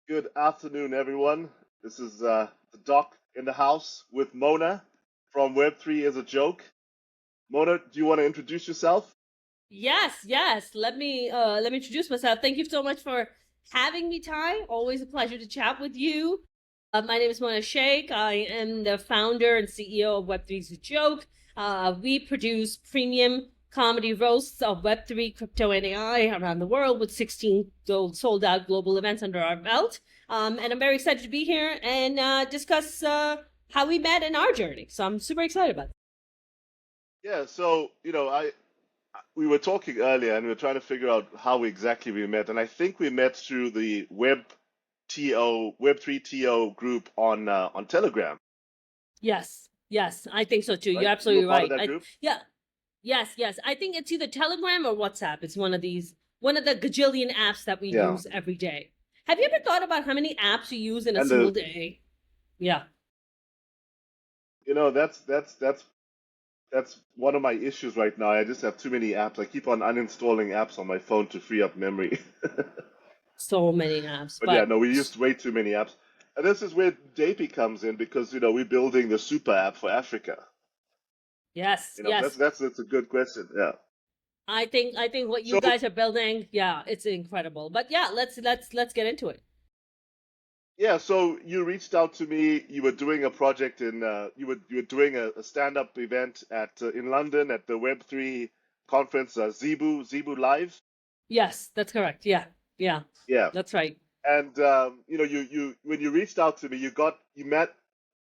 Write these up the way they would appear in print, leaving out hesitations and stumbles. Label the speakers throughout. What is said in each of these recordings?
Speaker 1: Good afternoon, everyone. This is the Doc in the house with Mona from Web3 is a joke. Mona, do you want to introduce yourself?
Speaker 2: Yes. Let me introduce myself. Thank you so much for having me, Ty. Always a pleasure to chat with you. My name is Mona Sheikh. I am the founder and CEO of Web3 is a Joke. We produce premium comedy roasts of Web3, crypto, and AI around the world with 16 sold out global events under our belt. And I'm very excited to be here and discuss how we met in our journey. So I'm super excited about it.
Speaker 1: Yeah, so I we were talking earlier and we were trying to figure out how exactly we met, and I think we met through the Web3 TO group on Telegram,
Speaker 2: Yes, I think so too. You're
Speaker 1: right? You were
Speaker 2: absolutely
Speaker 1: part of
Speaker 2: right.
Speaker 1: that group?
Speaker 2: Yeah, yes. I think it's either Telegram or WhatsApp. It's one of the gajillion apps that we
Speaker 1: Yeah.
Speaker 2: use every day. Have you ever thought about how many apps you use in a
Speaker 1: And
Speaker 2: single
Speaker 1: the
Speaker 2: day? Yeah.
Speaker 1: that's one of my issues right now. I just have too many apps. I keep on uninstalling apps on my phone to free up memory.
Speaker 2: So many apps,
Speaker 1: But yeah,
Speaker 2: but
Speaker 1: no, we used way too many apps. And this is where JP comes in because, we're building the super app for Africa.
Speaker 2: yes.
Speaker 1: That's a good question. Yeah.
Speaker 2: I think what you
Speaker 1: So,
Speaker 2: guys are building, yeah, it's incredible. But yeah, let's get into it.
Speaker 1: yeah, so you reached out to me. You were doing a project you were doing a stand-up event in London at the Web3 conference, Zebu Live.
Speaker 2: Yes, that's correct. Yeah,
Speaker 1: Yeah.
Speaker 2: that's right.
Speaker 1: And you when you reached out to me, you met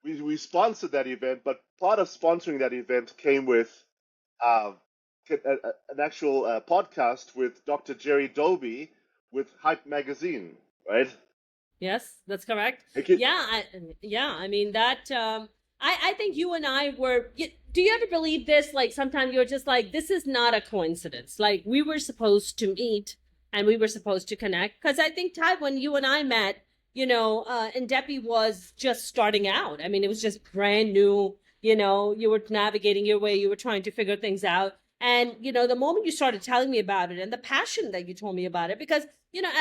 Speaker 1: we sponsored that event, but part of sponsoring that event came with uh, an actual podcast with Dr. Jerry Doby with Hype Magazine, right?
Speaker 2: Yes, that's correct.
Speaker 1: Like it,
Speaker 2: Yeah. I mean that. I think you and I were. Do you ever believe this? Like sometimes you're just like, this is not a coincidence. Like we were supposed to meet and we were supposed to connect. Because I think Ty, when you and I met, Indepi was just starting out. I mean, it was just brand new. You were navigating your way. You were trying to figure things out. And the moment you started telling me about it, and the passion that you told me about it, because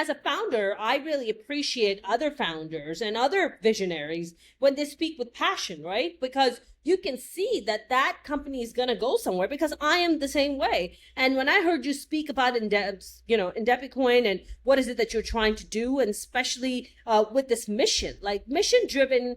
Speaker 2: as a founder, I really appreciate other founders and other visionaries when they speak with passion, right? Because you can see that that company is going to go somewhere because I am the same way. And when I heard you speak about Indepicoin and what is it that you're trying to do, and especially with this mission, like mission driven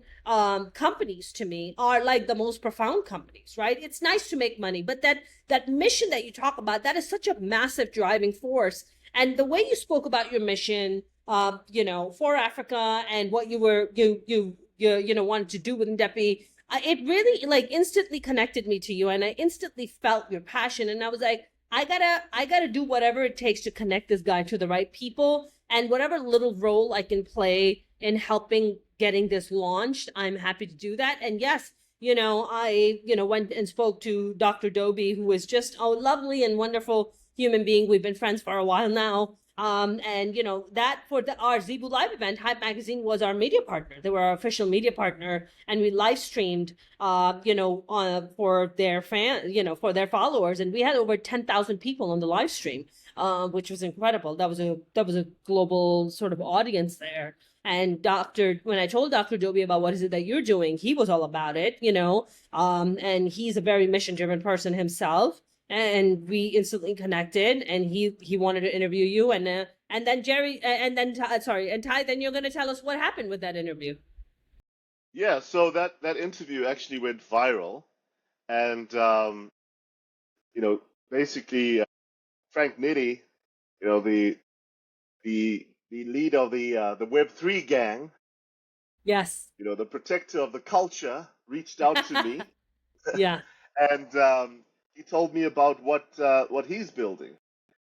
Speaker 2: companies to me are like the most profound companies, right? It's nice to make money, but that mission that you talk about, that is such a massive driving force. And the way you spoke about your mission, for Africa and what you wanted to do with Ndepi, it really like instantly connected me to you, and I instantly felt your passion, and I was like, I gotta do whatever it takes to connect this guy to the right people, and whatever little role I can play in helping getting this launched, I'm happy to do that. And yes, I went and spoke to Dr. Doby, who is just a lovely and wonderful human being. We've been friends for a while now. And that for our Zebu Live event, Hype Magazine was our media partner. They were our official media partner, and we live streamed, for their for their followers, and we had over 10,000 people on the live stream, which was incredible. That was a global sort of audience there. And when I told Dr. Doby about what is it that you're doing, he was all about it, and he's a very mission driven person himself, and we instantly connected, and he wanted to interview you, and then Jerry, and then sorry, and Ty, then you're going to tell us what happened with that interview.
Speaker 1: yeah. So that interview actually went viral, and you know, basically Frank Nitti, you know, the lead of the Web3 gang,
Speaker 2: Yes.
Speaker 1: the protector of the culture, reached out to me,
Speaker 2: Yeah.
Speaker 1: and he told me about what he's building,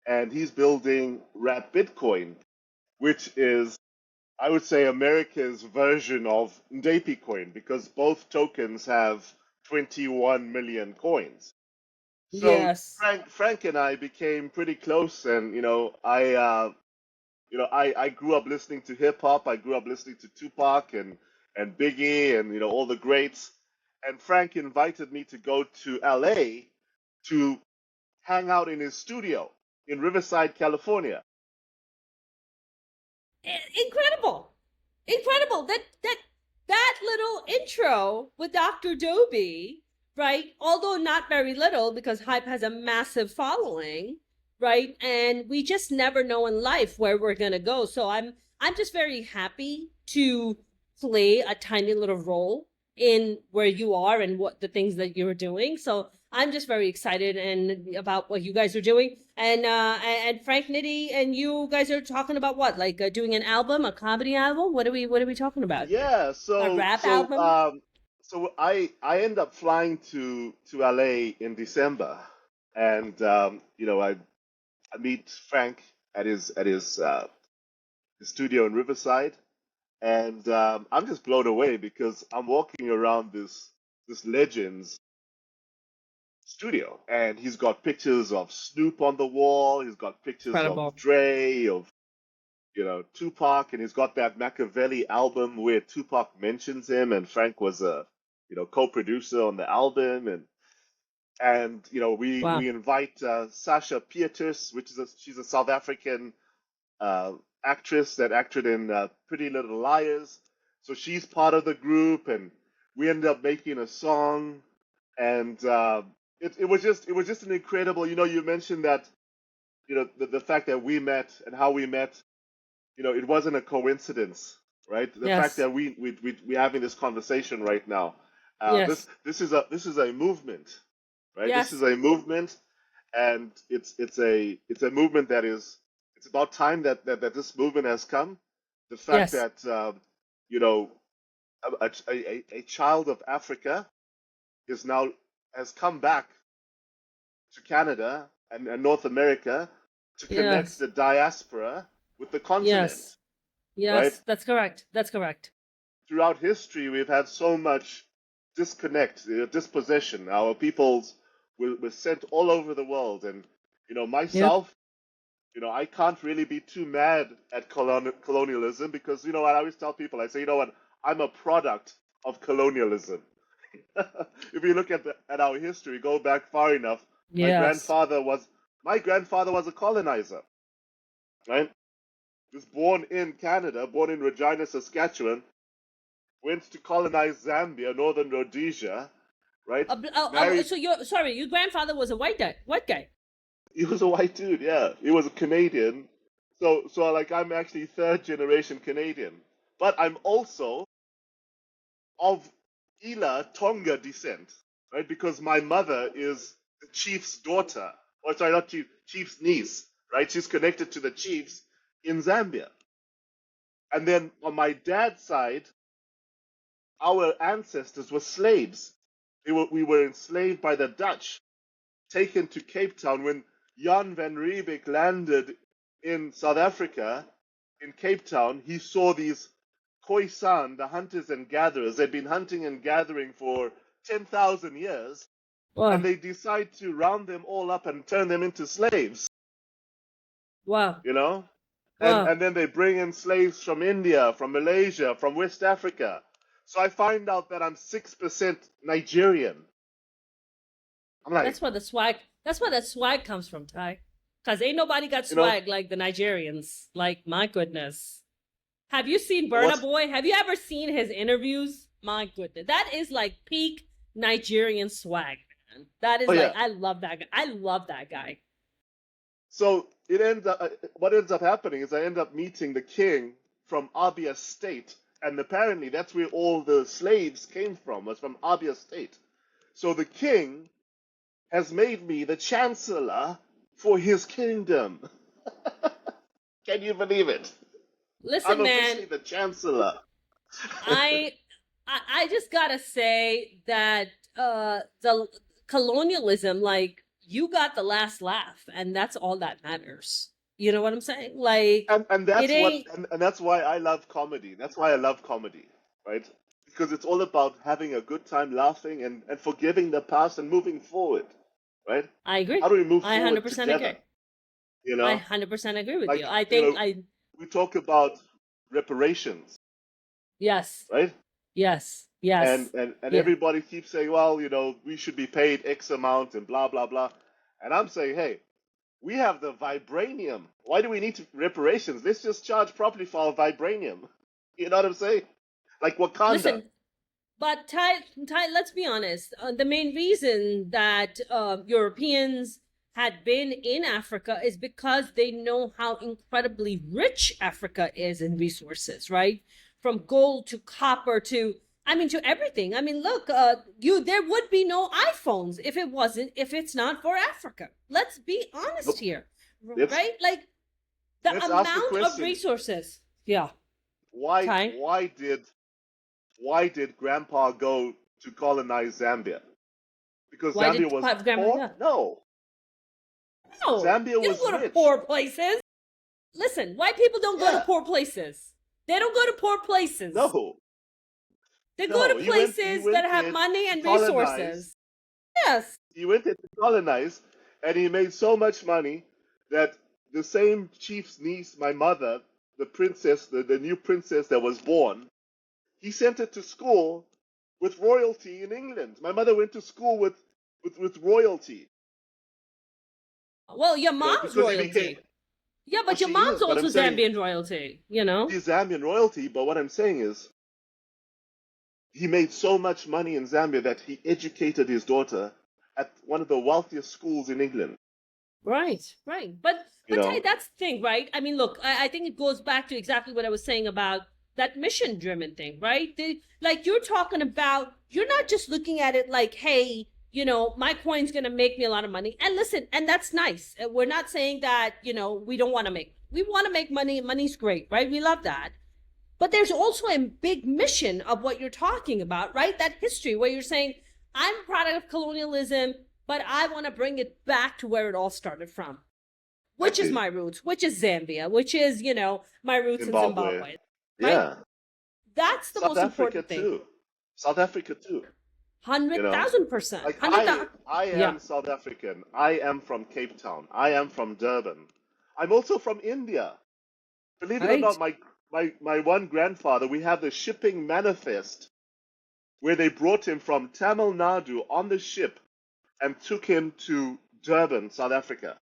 Speaker 1: and he's building Wrap Bitcoin, which is, I would say, America's version of Ndepi coin because both tokens have 21 million coins. So
Speaker 2: Yes.
Speaker 1: Frank and I became pretty close, and I grew up listening to hip hop. I grew up listening to Tupac and Biggie and all the greats. And Frank invited me to go to LA to hang out in his studio in Riverside, California.
Speaker 2: Incredible. incredible that little intro with Dr. Dobie, right? Although not very little, because Hype has a massive following, right? And we just never know in life where we're gonna go. So I'm just very happy to play a tiny little role in where you are and what the things that you're doing. So I'm just very excited and about what you guys are doing. And Frank Nitti and you guys are talking about what? Like doing an album, a comedy album? What are we talking about?
Speaker 1: Yeah,
Speaker 2: A rap album?
Speaker 1: so I end up flying to LA in December, and I meet Frank at his studio in Riverside, and I'm just blown away because I'm walking around this legend's studio, and he's got pictures of Snoop on the wall, he's got pictures of
Speaker 2: Incredible.
Speaker 1: Dre, of Tupac, and he's got that Machiavelli album where Tupac mentions him, and Frank was a co-producer on the album, and
Speaker 2: Wow.
Speaker 1: we invite Sasha Pieters, she's a South African uh, actress that acted in Pretty Little Liars, so she's part of the group, and we ended up making a song, and it was just an incredible. You mentioned that the fact that we met and how we met, it wasn't a coincidence, right? The fact
Speaker 2: Yes.
Speaker 1: that we having this conversation right now,
Speaker 2: Yes.
Speaker 1: this is a movement, right? This is
Speaker 2: Yes.
Speaker 1: a movement, and it's a movement that it's about time that this movement has come. The fact
Speaker 2: Yes.
Speaker 1: that you know a child of Africa is now has come back to Canada and North America to connect
Speaker 2: Yes.
Speaker 1: the diaspora with the continent,
Speaker 2: Yes.
Speaker 1: right?
Speaker 2: Yes. That's correct. That's correct.
Speaker 1: Throughout history, we've had so much disconnect, dispossession. Our peoples were sent all over the world, and
Speaker 2: Yep.
Speaker 1: myself, I can't really be too mad at colonialism because I always tell people, I say, what, I'm a product of colonialism. If you look at our history, go back far enough, my
Speaker 2: Yes.
Speaker 1: grandfather was my grandfather was a colonizer, right? He was born in Canada, born in Regina, Saskatchewan, went to colonize Zambia, northern Rhodesia, right? Married.
Speaker 2: So your sorry, your grandfather was a white guy. White guy.
Speaker 1: He was a white dude, yeah. He was a Canadian. So like I'm actually third generation Canadian, but I'm also of Ila Tonga descent, right? Because my mother is the chief's daughter, or sorry, not chief's niece, right? She's connected to the chiefs in Zambia. And then on my dad's side, our ancestors were slaves. We were enslaved by the Dutch, taken to Cape Town when Jan van Riebeeck landed in South Africa, in Cape Town. He saw these Khoisan, the hunters and gatherers. They'd been hunting and gathering for 10,000 years, and
Speaker 2: Wow.
Speaker 1: they decide to round them all up and turn them into slaves,
Speaker 2: Wow.
Speaker 1: you know? And,
Speaker 2: Wow.
Speaker 1: and then they bring in slaves from India, from Malaysia, from West Africa. So I find out that I'm 6% Nigerian. I'm like,
Speaker 2: That's where the swag comes from, Ty. Cause ain't nobody got
Speaker 1: you know,
Speaker 2: swag like the Nigerians. Like, my goodness. Have you seen Burna
Speaker 1: what's,
Speaker 2: Boy? Have you ever seen his interviews? My goodness. That is like peak Nigerian swag, man. That
Speaker 1: oh
Speaker 2: is like
Speaker 1: yeah.
Speaker 2: I love that guy. I love that guy.
Speaker 1: So what ends up happening is I end up meeting the king from Abia State, and apparently that's where all the slaves came from, was from Abia State. So the king has made me the chancellor for his kingdom. Can you believe it? I'm
Speaker 2: Listen, man,
Speaker 1: officially the chancellor.
Speaker 2: I I just gotta say that the colonialism, like you got the last laugh, and that's all that matters. You know what I'm saying? Like
Speaker 1: and
Speaker 2: it
Speaker 1: that's what
Speaker 2: ain't
Speaker 1: and that's why I love comedy. That's why I love comedy, right? Because it's all about having a good time, laughing, and forgiving the past and moving forward, right?
Speaker 2: I
Speaker 1: How
Speaker 2: agree.
Speaker 1: do we move
Speaker 2: I
Speaker 1: forward
Speaker 2: 100%
Speaker 1: together?
Speaker 2: agree.
Speaker 1: You
Speaker 2: I
Speaker 1: know,
Speaker 2: 100% agree with you.
Speaker 1: like
Speaker 2: I think I
Speaker 1: we talk about reparations,
Speaker 2: yes.
Speaker 1: right?
Speaker 2: Yes.
Speaker 1: And
Speaker 2: Yes.
Speaker 1: and and
Speaker 2: Yeah.
Speaker 1: everybody keeps saying, well, we should be paid X amount and blah blah blah. And I'm saying, hey, we have the vibranium. Why do we need reparations? Let's just charge properly for our vibranium. You know what I'm saying? Like Wakanda.
Speaker 2: Listen, but let's be honest. The main reason that Europeans had been in Africa is because they know how incredibly rich Africa is in resources, right? From gold to copper to, I mean, to everything. I mean, look, there would be no iPhones if it's not for Africa. Let's be honest here, right? Like the amount of resources. Yeah.
Speaker 1: Why did Grandpa go to colonize Zambia? Because Zambia was poor?
Speaker 2: Yeah.
Speaker 1: No. Zambia was
Speaker 2: go
Speaker 1: rich.
Speaker 2: To poor places. Listen, white people don't go to poor places. They don't go to poor places.
Speaker 1: No.
Speaker 2: They go to places that have money and resources. Yes.
Speaker 1: He went there to colonize, and he made so much money that the same chief's niece, my mother, the princess, the new princess that was born, he sent her to school with royalty in England. My mother went to school with royalty.
Speaker 2: Well, your mom's royalty. Yeah, but your mom's also Zambian royalty, you know?
Speaker 1: She's Zambian royalty, but what I'm saying is he made so much money in Zambia that he educated his daughter at one of the wealthiest schools in England.
Speaker 2: Right. But Ty, that's the thing, right? I mean, look, I think it goes back to exactly what I was saying about that mission-driven thing, right? Like you're talking about, you're not just looking at it like, hey, you know, my coin's going to make me a lot of money. And listen, and that's nice. We're not saying that, you know, we want to make money. Money's great, right? We love that. But there's also a big mission of what you're talking about, right? That history where you're saying, I'm a product of colonialism, but I want to bring it back to where it all started from, which is my roots, which is Zambia, which is, you know, my roots in Zimbabwe. Right?
Speaker 1: Yeah.
Speaker 2: That's the most important thing.
Speaker 1: South Africa too.
Speaker 2: 100,000%.
Speaker 1: Like I am South African. I am from Cape Town. I am from Durban. I'm also from India. Believe it or not, my one grandfather, we have the shipping manifest where they brought him from Tamil Nadu on the ship and took him to Durban, South Africa.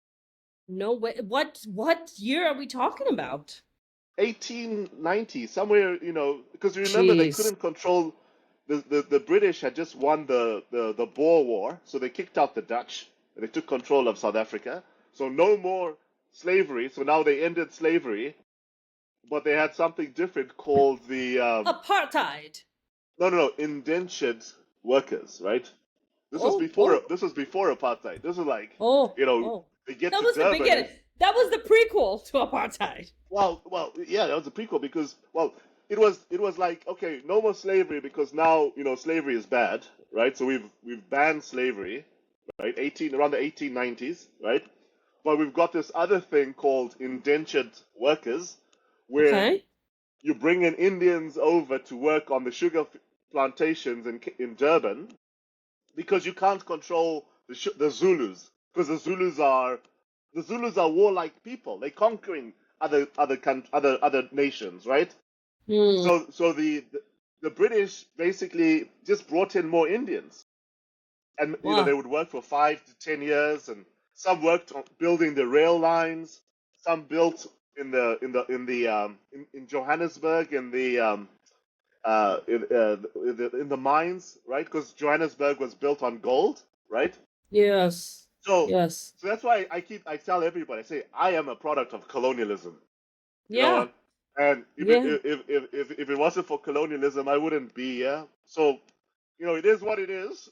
Speaker 2: No way. What year are we talking about?
Speaker 1: 1890, somewhere, you know, because you remember they couldn't control. The British had just won the Boer War, so they kicked out the Dutch and they took control of South Africa. So no more slavery. So now they ended slavery, but they had something different called the
Speaker 2: apartheid.
Speaker 1: No, indentured workers, right? This was before apartheid. This was like they get
Speaker 2: that was the beginning. That was the prequel to apartheid.
Speaker 1: Well, yeah, that was the prequel because it was like, okay, no more slavery because now, you know, slavery is bad, right? So we've banned slavery, right? Around the 1890s, right? But we've got this other thing called indentured workers, where you bring in Indians over to work on the sugar plantations in Durban, because you can't control the Zulus, because the Zulus are warlike people. They're conquering other nations, right? So the British basically just brought in more Indians, and you know, they would work for 5 to 10 years, and some worked on building the rail lines, some built in Johannesburg in the mines, right? Because Johannesburg was built on gold, right?
Speaker 2: Yes.
Speaker 1: So that's why I tell everybody, I say I am a product of colonialism. You know? And if it wasn't for colonialism, I wouldn't be here. So, you know, it is what it is.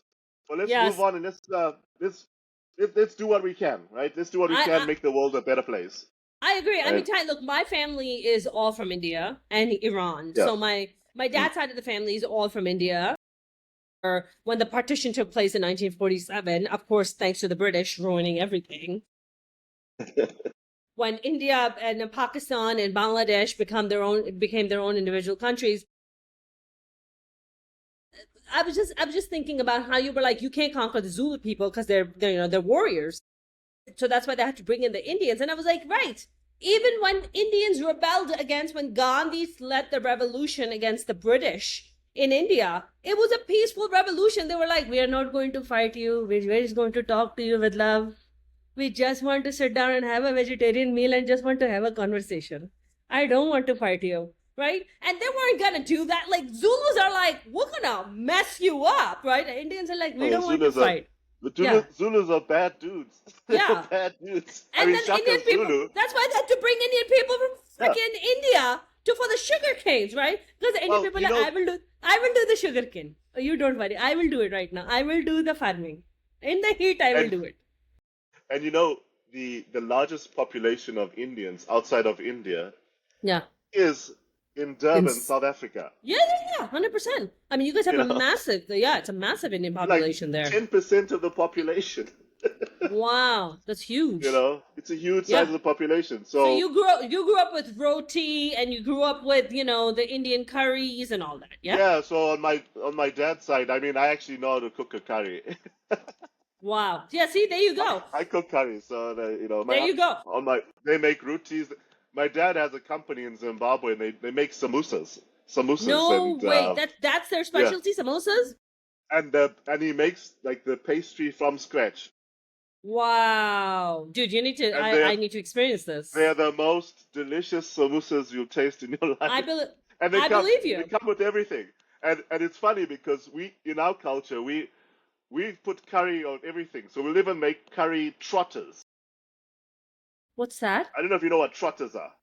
Speaker 1: But let's move on and let's do what we can, right? Let's do what we can, make the world a better place.
Speaker 2: I agree. Right? I mean, Ty, look, my family is all from India and Iran. Yeah. So my dad's side of the family is all from India. When the partition took place in 1947, of course, thanks to the British ruining everything. When India and Pakistan and Bangladesh became their own individual countries, I was just thinking about how you were like, you can't conquer the Zulu people because they're warriors. So that's why they had to bring in the Indians. And I was like, right. Even when Indians rebelled when Gandhi led the revolution against the British in India, it was a peaceful revolution. They were like, we are not going to fight you. We're just going to talk to you with love. We just want to sit down and have a vegetarian meal and just want to have a conversation. I don't want to fight you. right? And they weren't gonna do that. Like Zulus are like, we're gonna mess you up, right? And Indians are like, we
Speaker 1: Oh,
Speaker 2: don't want to fight. Yeah,
Speaker 1: Zulus are bad dudes. They're
Speaker 2: yeah.
Speaker 1: bad dudes. I
Speaker 2: And
Speaker 1: mean,
Speaker 2: then Indian
Speaker 1: Shaka's
Speaker 2: people.
Speaker 1: Zulu.
Speaker 2: That's why they had to bring Indian people from
Speaker 1: Yeah.
Speaker 2: freaking India to for the sugar canes, right? Because the Indian
Speaker 1: Well,
Speaker 2: people
Speaker 1: you
Speaker 2: are
Speaker 1: know,
Speaker 2: like, I will do the sugar cane. Oh, you don't worry, I will do it right now. I will do the farming. In the heat, I will
Speaker 1: and
Speaker 2: do it.
Speaker 1: and you know, the largest population of Indians outside of India
Speaker 2: Yeah.
Speaker 1: is in Durban,
Speaker 2: Ins-
Speaker 1: South Africa.
Speaker 2: yeah, 100%. I mean, you guys have
Speaker 1: You
Speaker 2: a
Speaker 1: know,
Speaker 2: massive, yeah, it's a massive Indian
Speaker 1: like
Speaker 2: population there.
Speaker 1: 10% of the population.
Speaker 2: Wow, that's huge.
Speaker 1: You know, it's a huge size
Speaker 2: Yeah.
Speaker 1: of the population.
Speaker 2: So
Speaker 1: So
Speaker 2: you grew up with roti, and you grew up with, the Indian curries and all that. Yeah.
Speaker 1: yeah, so on my dad's side, I mean, I actually know how to cook a curry.
Speaker 2: Wow. Yeah. See, there you go.
Speaker 1: I cook curry, so
Speaker 2: There you go.
Speaker 1: they make rotis. My dad has a company in Zimbabwe, and they make samosas,
Speaker 2: No
Speaker 1: and
Speaker 2: way. That's their
Speaker 1: yeah,
Speaker 2: specialty, samosas?
Speaker 1: and he makes like the pastry from scratch,
Speaker 2: Wow. Dude, you need to
Speaker 1: and
Speaker 2: I need to experience this.
Speaker 1: they're the most delicious samosas you'll taste in your
Speaker 2: I
Speaker 1: life,
Speaker 2: believe
Speaker 1: and
Speaker 2: I believe
Speaker 1: they
Speaker 2: you.
Speaker 1: come with everything, and it's funny because we in our culture we put curry on everything, so we'll even make curry trotters.
Speaker 2: What's that?
Speaker 1: I don't know if you know what trotters are.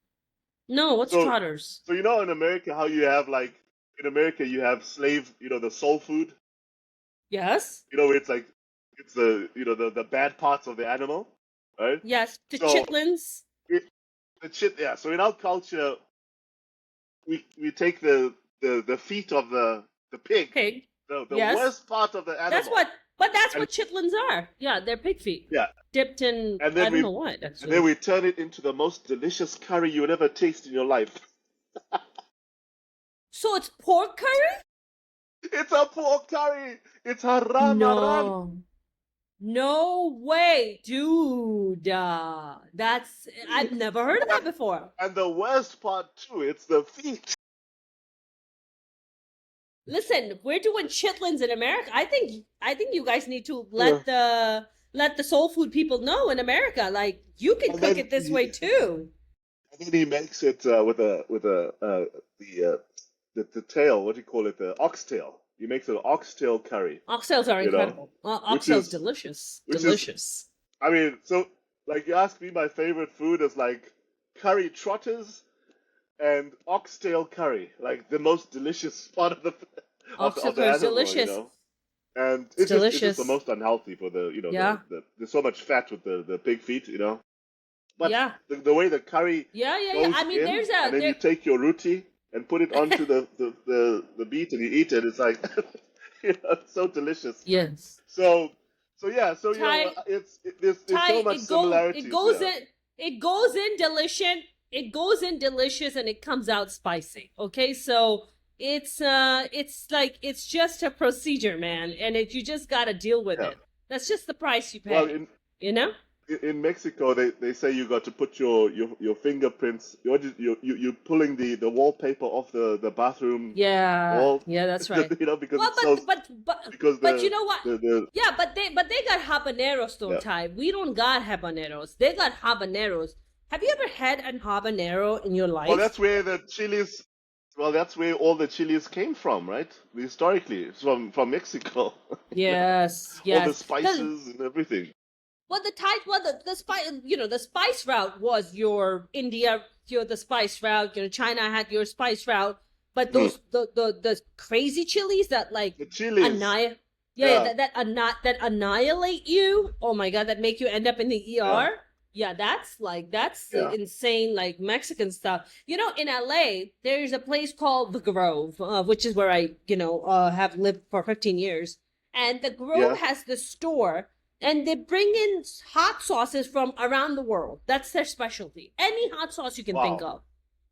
Speaker 2: No, what's
Speaker 1: So
Speaker 2: trotters?
Speaker 1: So you know in America how you have like in America you have slave, the soul food.
Speaker 2: Yes.
Speaker 1: It's like it's the bad parts of the animal, right?
Speaker 2: Yes. The
Speaker 1: So
Speaker 2: chitlins.
Speaker 1: it, the shit, yeah. So in our culture, we take the feet of the pig,
Speaker 2: Pig.
Speaker 1: the
Speaker 2: Yes.
Speaker 1: worst part of the
Speaker 2: That's
Speaker 1: animal,
Speaker 2: that's
Speaker 1: and
Speaker 2: what chitlins are. Yeah, they're pig feet.
Speaker 1: yeah,
Speaker 2: Dipped in
Speaker 1: and
Speaker 2: I
Speaker 1: then
Speaker 2: don't know what
Speaker 1: then
Speaker 2: actually.
Speaker 1: we turn it into the most delicious curry you would ever taste in your life.
Speaker 2: So it's pork curry?
Speaker 1: It's a pork curry. It's haram haram.
Speaker 2: No. No way, dude. I've never heard of that before.
Speaker 1: And the worst part too, it's the feet.
Speaker 2: Listen, we're doing chitlins in America. I think you guys need to
Speaker 1: Yeah.
Speaker 2: let the soul food people know in America, like you can
Speaker 1: And
Speaker 2: cook
Speaker 1: then
Speaker 2: it this way too.
Speaker 1: and then he makes it the tail. What do you call it? The oxtail. He makes an oxtail curry.
Speaker 2: Oxtails are
Speaker 1: You know,
Speaker 2: incredible.
Speaker 1: which
Speaker 2: Oxtails
Speaker 1: is
Speaker 2: delicious.
Speaker 1: which is
Speaker 2: Delicious.
Speaker 1: I mean, so like you ask me, my favorite food is like curry trotters and oxtail curry, like the most delicious part of
Speaker 2: Oxtail
Speaker 1: the
Speaker 2: curry is
Speaker 1: animal,
Speaker 2: delicious.
Speaker 1: And
Speaker 2: It's
Speaker 1: it's just the
Speaker 2: delicious.
Speaker 1: most unhealthy for
Speaker 2: Yeah.
Speaker 1: there's so much fat with the pig feet. But
Speaker 2: Yeah.
Speaker 1: the way the curry
Speaker 2: Yeah, yeah, yeah.
Speaker 1: goes
Speaker 2: I mean,
Speaker 1: in, and then you take your roti and put it onto the meat and you eat it. It's like it's so delicious.
Speaker 2: yes.
Speaker 1: So yeah, so
Speaker 2: Ty,
Speaker 1: there's so much similarities there.
Speaker 2: it goes in delicious. It goes in delicious and it comes out spicy. Okay, so it's like it's just a procedure, man, and you just gotta deal with
Speaker 1: Yeah.
Speaker 2: it. That's just the price you pay.
Speaker 1: Well,
Speaker 2: You know?
Speaker 1: in Mexico, they say you got to put your fingerprints. You pulling the wallpaper off the bathroom
Speaker 2: Yeah,
Speaker 1: wall.
Speaker 2: yeah, that's right.
Speaker 1: Because
Speaker 2: Well,
Speaker 1: it's so because
Speaker 2: but you know what?
Speaker 1: the
Speaker 2: Yeah, but they got habaneros though,
Speaker 1: yeah.
Speaker 2: Ty. We don't got habaneros. They got habaneros. Have you ever had a habanero in your life?
Speaker 1: Well, that's where the chilies. Well, that's where all the chilies came from, right? Historically, it's from Mexico.
Speaker 2: Yes,
Speaker 1: All the
Speaker 2: yes.
Speaker 1: spices and everything.
Speaker 2: Well, the spice, the spice route was your India, the spice route. China had your spice route, but those the crazy chilies that like
Speaker 1: The chilies.
Speaker 2: annihilate,
Speaker 1: Yeah.
Speaker 2: that annihilate you. Oh my God, that make you end up in the ER. Yeah, that's
Speaker 1: Yeah.
Speaker 2: insane, like Mexican stuff. In LA, there's a place called The Grove, which is where I have lived for 15 years, and The Grove
Speaker 1: Yeah.
Speaker 2: has this store. And they bring in hot sauces from around the world. That's their specialty. Any hot sauce you can think
Speaker 1: Wow.
Speaker 2: of.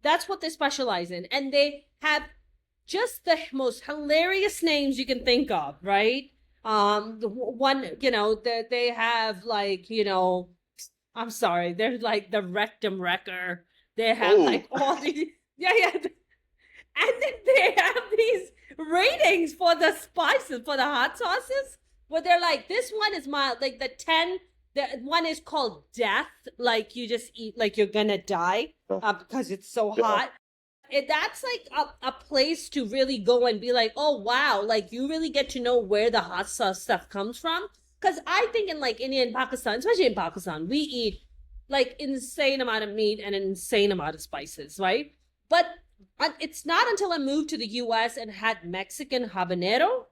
Speaker 2: That's what they specialize in. And they have just the most hilarious names you can think of, right? They have like, I'm sorry, they're like the Rectum Wrecker. They have like all these, yeah. And then they have these ratings for the spices, for the hot sauces. Where they're like, this one is mild, like the one is called death, like you just eat like you're gonna die because it's so
Speaker 1: Yeah.
Speaker 2: hot. That's like a place to really go and be like, oh wow, like you really get to know where the hot sauce stuff comes from. Because I think in like India and Pakistan, especially in Pakistan, we eat like insane amount of meat and an insane amount of spices, right? But it's not until I moved to the US and had Mexican habanero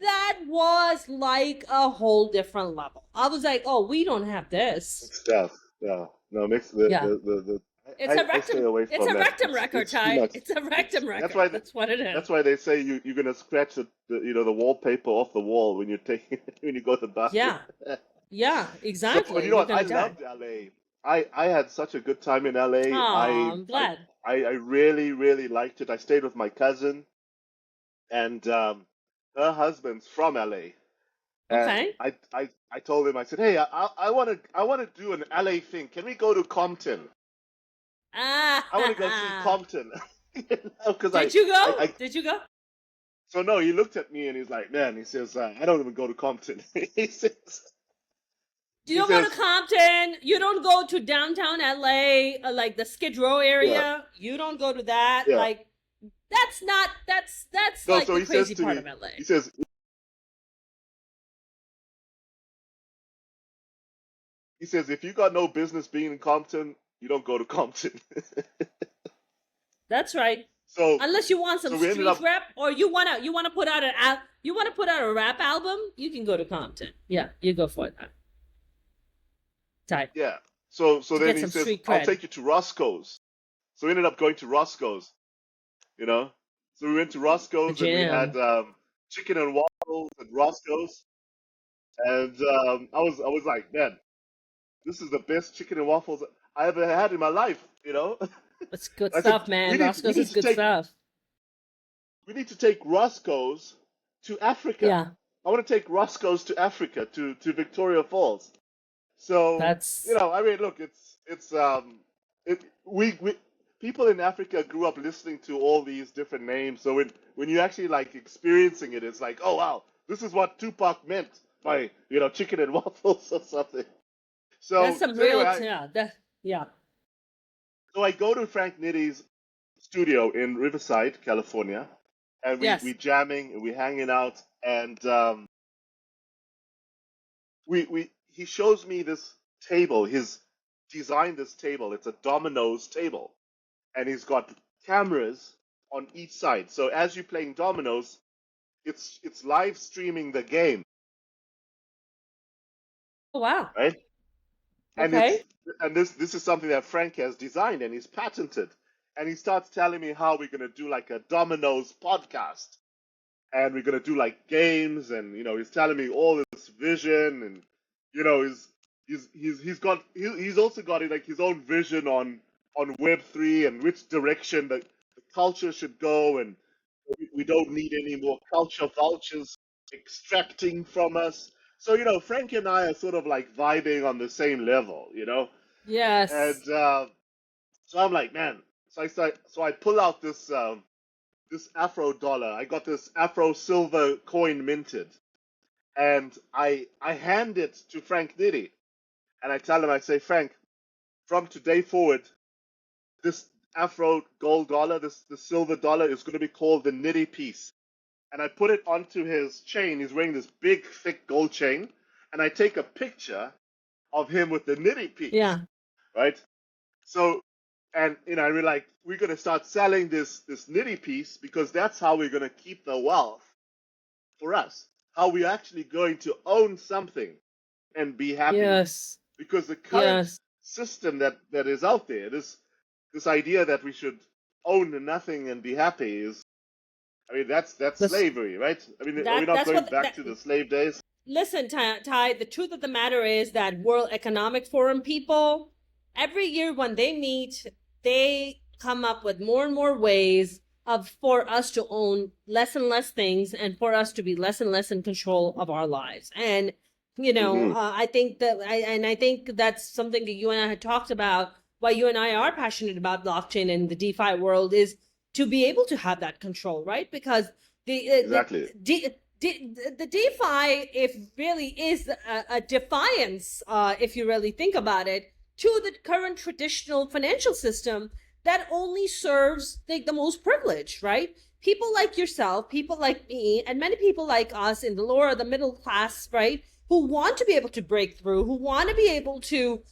Speaker 2: that was like a whole different level. I was like, oh, we don't have this.
Speaker 1: Stuff. Yeah. No, mix
Speaker 2: Yeah.
Speaker 1: the
Speaker 2: It's a
Speaker 1: I stay
Speaker 2: rectum.
Speaker 1: away
Speaker 2: It's
Speaker 1: from
Speaker 2: a
Speaker 1: that.
Speaker 2: rectum record,
Speaker 1: It's too
Speaker 2: Ty.
Speaker 1: much.
Speaker 2: It's a rectum record.
Speaker 1: That's why
Speaker 2: That's what it is.
Speaker 1: that's why they say you're gonna scratch the wallpaper off the wall when you're taking when you go to the bathroom.
Speaker 2: Yeah. Yeah, exactly.
Speaker 1: So you know
Speaker 2: You're
Speaker 1: what? I
Speaker 2: gonna die.
Speaker 1: loved LA. I had such a good time in LA.
Speaker 2: Oh, I'm glad.
Speaker 1: I really really liked it. I stayed with my cousin, and her husband's from LA. And
Speaker 2: Okay.
Speaker 1: I told him, I said, hey, I wanna do an LA thing. Can we go to Compton? I want to go see
Speaker 2: Ah.
Speaker 1: Compton. Because
Speaker 2: Did you go?
Speaker 1: I
Speaker 2: Did you go?
Speaker 1: so no, he looked at me and he's like, man, he says, I don't even go to Compton. he says,
Speaker 2: You
Speaker 1: he
Speaker 2: don't go
Speaker 1: says,
Speaker 2: to Compton. You don't go to downtown LA, like the Skid Row
Speaker 1: yeah,
Speaker 2: area. You don't go to that.
Speaker 1: yeah.
Speaker 2: Like that's not that's
Speaker 1: No,
Speaker 2: like
Speaker 1: so
Speaker 2: the
Speaker 1: he says
Speaker 2: crazy
Speaker 1: to
Speaker 2: part
Speaker 1: me,
Speaker 2: of LA.
Speaker 1: he says, if you got no business being in Compton, you don't go to Compton.
Speaker 2: That's right.
Speaker 1: so
Speaker 2: Unless you want some
Speaker 1: so we ended
Speaker 2: street
Speaker 1: up,
Speaker 2: rap or you wanna put out you wanna put out a rap album, you can go to Compton. Yeah, you go for that. Type
Speaker 1: yeah. So
Speaker 2: to
Speaker 1: then
Speaker 2: get
Speaker 1: he
Speaker 2: some
Speaker 1: says,
Speaker 2: street
Speaker 1: I'll
Speaker 2: cred.
Speaker 1: take you to Roscoe's. So we ended up going to Roscoe's, you know. So we went to
Speaker 2: The
Speaker 1: Roscoe's and we had
Speaker 2: jam.
Speaker 1: chicken and waffles at Roscoe's, and I was like, man, this is the best chicken and waffles I ever had in my life, you know.
Speaker 2: It's good
Speaker 1: I said,
Speaker 2: stuff, man.
Speaker 1: we
Speaker 2: Roscoe's
Speaker 1: need
Speaker 2: is
Speaker 1: to
Speaker 2: good
Speaker 1: take
Speaker 2: stuff.
Speaker 1: Roscoe's to Africa.
Speaker 2: Yeah,
Speaker 1: I want to take Roscoe's to Africa to Victoria Falls. So
Speaker 2: that's
Speaker 1: I mean, look, we people in Africa grew up listening to all these different names. So when you actually like experiencing it, it's like, oh wow, this is what Tupac meant by chicken and waffles or something.
Speaker 2: that's
Speaker 1: So
Speaker 2: some
Speaker 1: so anyway,
Speaker 2: real
Speaker 1: I,
Speaker 2: yeah. That yeah.
Speaker 1: so I go to Frank Nitty's studio in Riverside, California, and we
Speaker 2: Yes.
Speaker 1: jamming and we hanging out, and we he shows me this table. He's designed this table. It's a dominoes table, and he's got cameras on each side. So as you're playing dominoes, it's live streaming the game,
Speaker 2: Oh wow.
Speaker 1: right? And it's
Speaker 2: Okay.
Speaker 1: and this is something that Frank has designed and he's patented. And he starts telling me how we're gonna do like a dominoes podcast, and we're gonna do like games, and he's telling me all this vision, and he's also got like his own vision on Web3 and which direction the culture should go, and we don't need any more culture vultures extracting from us. So Frank and I are sort of like vibing on the same level, and
Speaker 2: Yes.
Speaker 1: so I'm like, man. So I pull out this Afro dollar. I got this Afro silver coin minted, and I hand it to Frank Nitty, and I tell him, I say, Frank, from today forward, this Afro gold dollar, this silver dollar, is going to be called the Nitty piece. And I put it onto his chain. He's wearing this big, thick gold chain, and I take a picture of him with the Nitty piece,
Speaker 2: Yeah.
Speaker 1: right? So, and we're like, we're gonna start selling this Nitty piece because that's how we're gonna keep the wealth for us. How we're actually going to own something and be happy.
Speaker 2: Yes.
Speaker 1: Because the current
Speaker 2: Yes.
Speaker 1: system that is out there, this idea that we should own nothing and be happy is, I mean, that's
Speaker 2: That's
Speaker 1: slavery, right? I mean, are we not
Speaker 2: that's
Speaker 1: going
Speaker 2: what
Speaker 1: back
Speaker 2: that
Speaker 1: to the slave days?
Speaker 2: listen, Ty, the truth of the matter is that World Economic Forum people, every year when they meet, they come up with more and more ways of for us to own less and less things and for us to be less and less in control of our lives. And
Speaker 1: Mm-hmm.
Speaker 2: I think that's something that you and I had talked about. Why you and I are passionate about blockchain and the DeFi world is to be able to have that control, right? Because
Speaker 1: Exactly.
Speaker 2: the DeFi, if really is a defiance, if you really think about it, to the current traditional financial system that only serves the most privileged, right? People like yourself, people like me, and many people like us in the lower, the middle class, right? Who want to be able to break through, who want to be able to,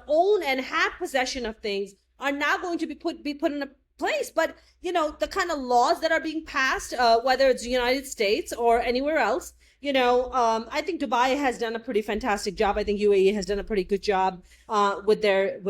Speaker 2: own and have possession of things, are now going to be put in a place. But the kind of laws that are being passed, whether it's the United States or anywhere else, I think Dubai has done a pretty fantastic job. I think UAE has done a pretty good job with their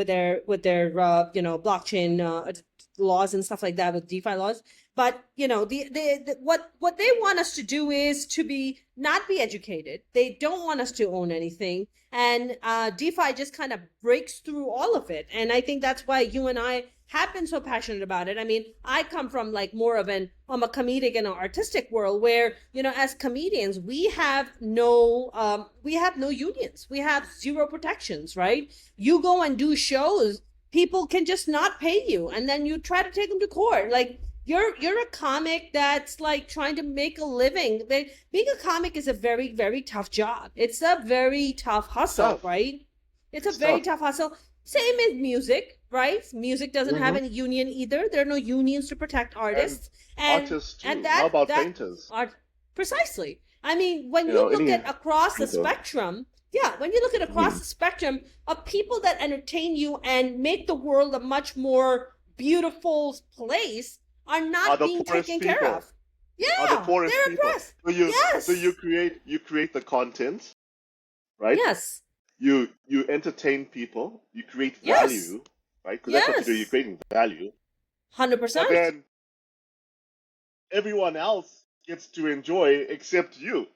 Speaker 2: blockchain laws and stuff like that, with DeFi laws. But what they want us to do is to not be educated. They don't want us to own anything, and DeFi just kind of breaks through all of it. And I think that's why you and I have been so passionate about it. I mean, I come from more of a comedic and an artistic world where, as comedians, we have no unions. We have zero protections, right? You go and do shows, people can just not pay you, and then you try to take them to court. Like, you're a comic that's trying to make a living. Being a comic is a very, very tough job. It's a very tough hustle, right? It's a very tough hustle. Same as music, right? Music doesn't have any union either. There are no unions to protect artists. And
Speaker 1: artists too.
Speaker 2: And
Speaker 1: how about painters?
Speaker 2: Precisely. I mean, when you look at across the spectrum, when you look at across the spectrum of people that entertain you and make the world a much more beautiful place, are not being taken care of. Yeah,
Speaker 1: are the poorest
Speaker 2: they're
Speaker 1: people.
Speaker 2: oppressed.
Speaker 1: So you create the content, right?
Speaker 2: Yes.
Speaker 1: You entertain people. You create value, right? Because that's what you do. You're creating value.
Speaker 2: 100%.
Speaker 1: But then everyone else gets to enjoy except you.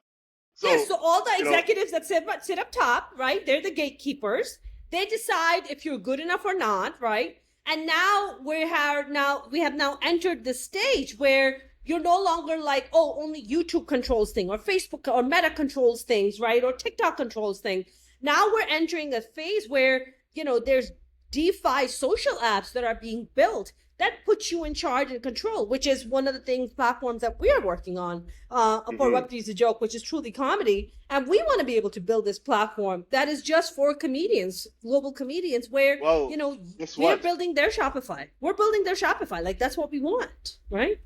Speaker 2: So all the executives that sit up top, right? They're the gatekeepers. They decide if you're good enough or not, right? And now we have now entered the stage where you're no longer only YouTube controls things, or Facebook or Meta controls things, right? Or TikTok controls things. Now we're entering a phase where, there's DeFi social apps that are being built that puts you in charge and control, which is one of the platforms that we are working on for Web3 is a Joke, which is truly comedy. And we want to be able to build this platform that is just for comedians, global comedians, where, we're building their Shopify. We're building their Shopify. That's what we want, right?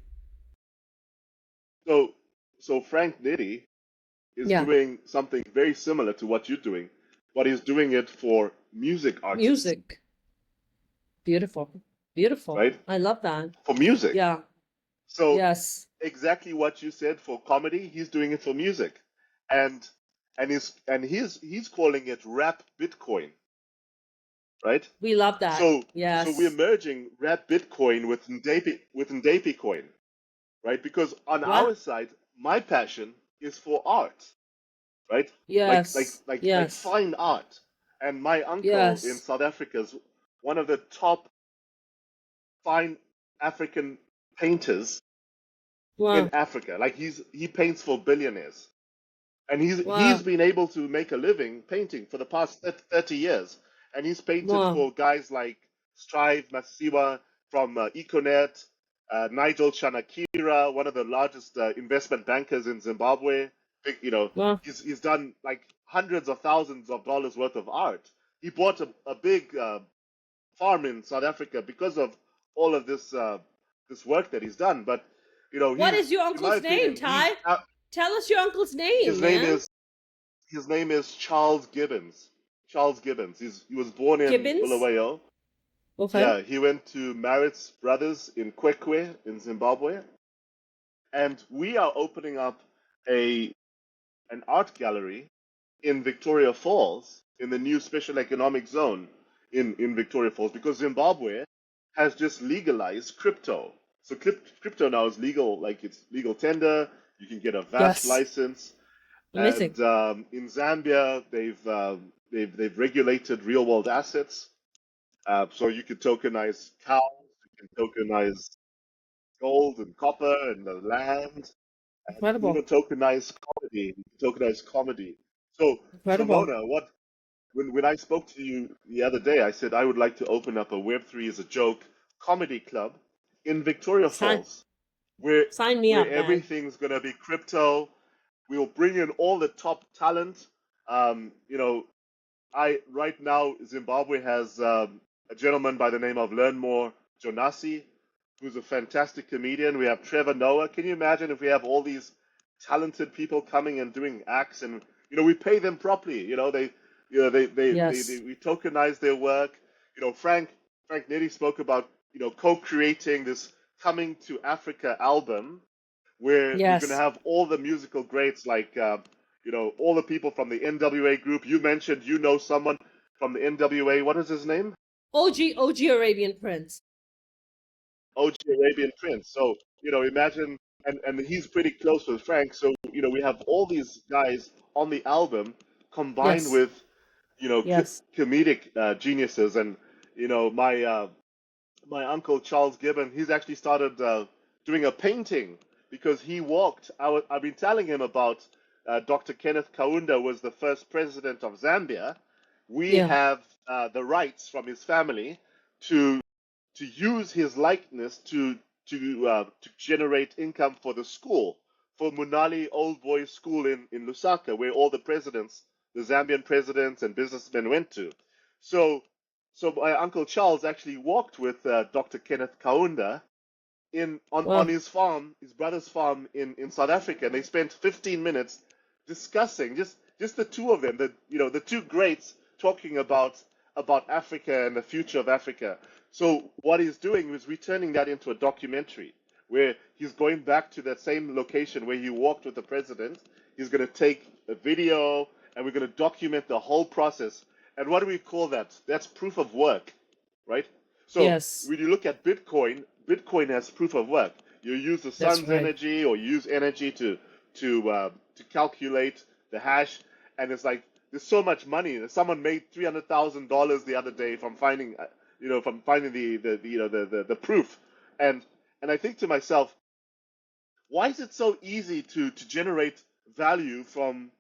Speaker 1: So Frank Nitty is doing something very similar to what you're doing, but he's doing it for music artists.
Speaker 2: Music. Beautiful.
Speaker 1: Right?
Speaker 2: I love that.
Speaker 1: For music.
Speaker 2: Yeah.
Speaker 1: So
Speaker 2: yes.
Speaker 1: Exactly what you said for comedy, he's doing it for music. And he's calling it rap Bitcoin. Right?
Speaker 2: We love that.
Speaker 1: So
Speaker 2: yes.
Speaker 1: So we're merging rap Bitcoin with Ndepi coin. Right? Because on our side, my passion is for art. Right?
Speaker 2: Yes.
Speaker 1: Like fine art. And my uncle in South Africa is one of the top fine African painters in Africa. He paints for billionaires. And he's been able to make a living painting for the past 30 years. And he's painted for guys like Strive Masiwa from Econet, Nigel Chanakira, one of the largest investment bankers in Zimbabwe. He's done hundreds of thousands of dollars worth of art. He bought a big farm in South Africa because of all of this work that he's done. But
Speaker 2: what is your uncle's name, Ty? Tell us your uncle's name.
Speaker 1: His name is Charles Gibbons. Charles Gibbons. He was born in Bulawayo.
Speaker 2: Okay.
Speaker 1: Yeah, he went to Maritz Brothers in Kwekwe in Zimbabwe, and we are opening up an art gallery in Victoria Falls in the new special economic zone in Victoria Falls, because Zimbabwe has just legalized crypto. So crypto now is legal, it's legal tender. You can get a VAT license.
Speaker 2: Amazing.
Speaker 1: And in Zambia, they've regulated real world assets. So you can tokenize cows, you can tokenize gold and copper and the land.
Speaker 2: Incredible.
Speaker 1: And even tokenize comedy. So, Simona, when I spoke to you the other day, I said I would like to open up a Web3 is a Joke comedy club in Victoria Falls, where everything's going to be crypto. We'll bring in all the top talent. Right now Zimbabwe has a gentleman by the name of Learn More Jonasi, who's a fantastic comedian. We have Trevor Noah. Can you imagine if we have all these talented people coming and doing acts, and we pay them properly. We tokenize their work. Frank Nitty spoke about co-creating this Coming to Africa album where we're going to
Speaker 2: Yes.
Speaker 1: have all the musical greats like all the people from the NWA group. You mentioned someone from the NWA. What is his name?
Speaker 2: OG Arabian Prince.
Speaker 1: OG Arabian Prince. So imagine, and he's pretty close with Frank. So we have all these guys on the album combined
Speaker 2: Yes.
Speaker 1: with
Speaker 2: Yes.
Speaker 1: comedic geniuses, and my uncle Charles Gibbon, he's actually started doing a painting because he walked. I've been telling him about Dr. Kenneth Kaunda was the first president of Zambia. We
Speaker 2: Yeah.
Speaker 1: have the rights from his family to use his likeness to generate income for the school, for Munali Old Boys School in Lusaka, where all the presidents, the Zambian presidents and businessmen went to. So, so my uncle Charles actually walked with Dr. Kenneth Kaunda on
Speaker 2: Well,
Speaker 1: his farm, his brother's farm in South Africa, and they spent 15 minutes discussing just the two of them, the two greats talking about Africa and the future of Africa. So what he's doing is returning that into a documentary where he's going back to that same location where he walked with the president. He's going to take a video and we're going to document the whole process. And what do we call that? That's proof of work, right? So
Speaker 2: yes,
Speaker 1: when you look at Bitcoin, Bitcoin has proof of work. You use the
Speaker 2: that's
Speaker 1: sun's
Speaker 2: right.
Speaker 1: energy or use energy to calculate the hash, and it's like there's so much money. Someone made $300,000 the other day from finding the proof, and I think to myself, why is it so easy to generate value from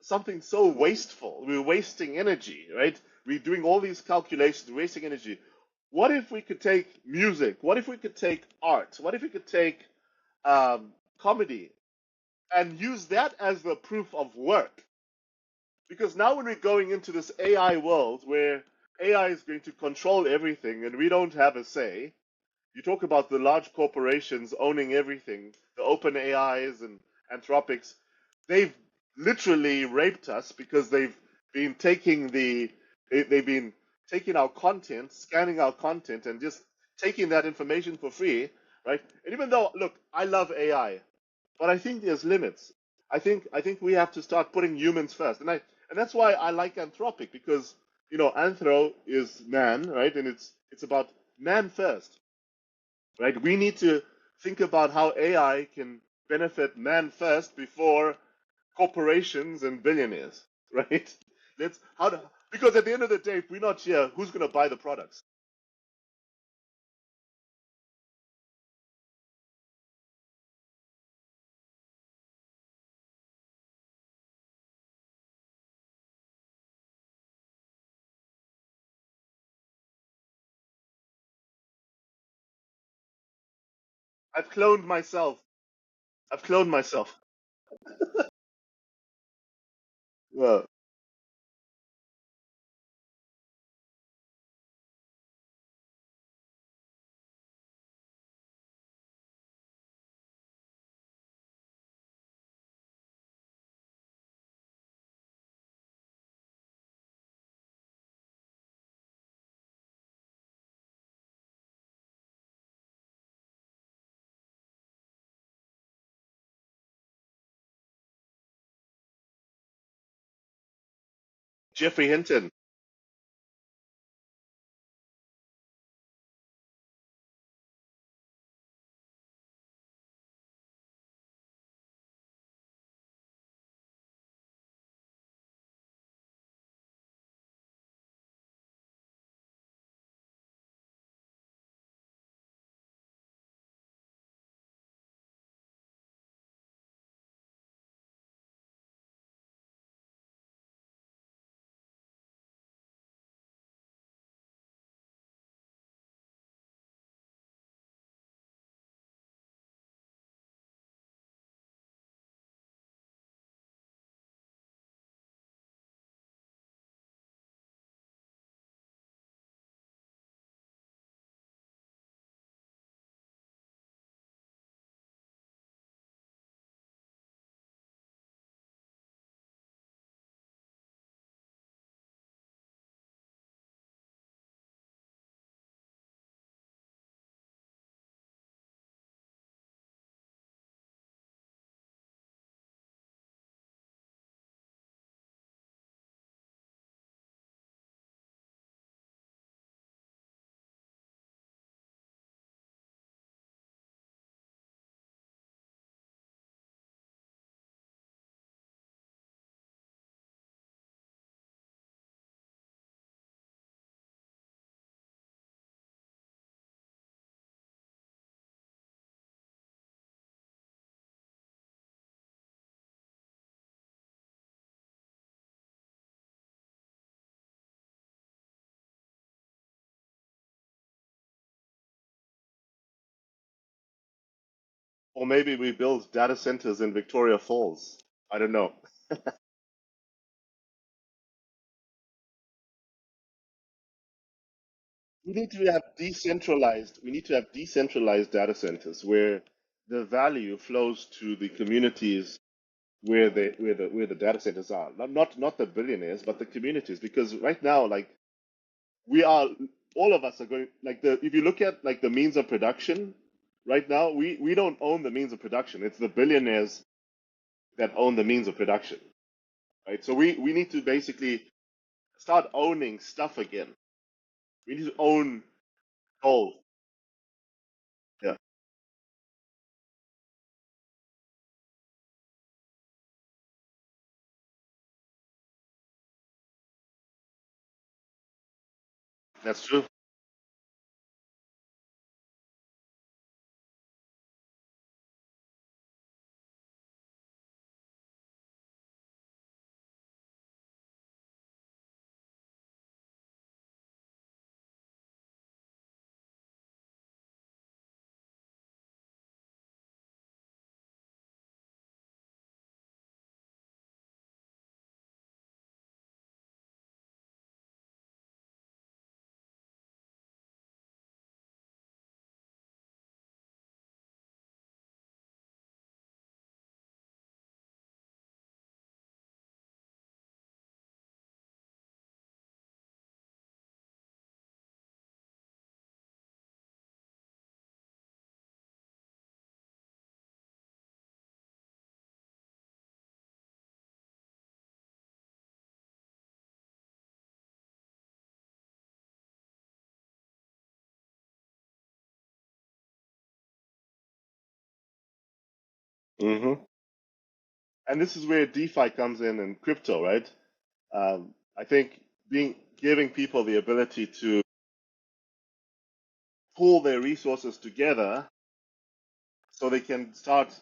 Speaker 1: something so wasteful? We're wasting energy, right? We're doing all these calculations, wasting energy. What if we could take music? What if we could take art? What if we could take comedy and use that as the proof of work? Because now when we're going into this AI world where AI is going to control everything and we don't have a say, you talk about the large corporations owning everything, the open AIs and Anthropics, they've literally raped us because been taking they've been taking our content, scanning our content, and just taking that information for free, right? And even though, look, I love AI, but I think there's limits. I think we have to start putting humans first, and that's why I like Anthropic because anthro is man, right? And it's about man first, right? We need to think about how AI can benefit man first before corporations and billionaires, right? Let's how to, because at the end of the day, if we're not here, who's going to buy the products? I've cloned myself. I've cloned myself. Well, Jeffrey Hinton. Or maybe we build data centers in Victoria Falls. I don't know. We need to have decentralized. We need to have decentralized data centers where the value flows to the communities where the data centers are. Not the billionaires, but the communities. Because right now, like we are, all of us are going like the. If you look at like the means of production, right now we don't own the means of production. It's the billionaires that own the means of production, right? So we need to basically start owning stuff again. We need to own gold. Yeah, that's true. hmm And this is where DeFi comes in and crypto, right? I think being giving people the ability to pull their resources together so they can start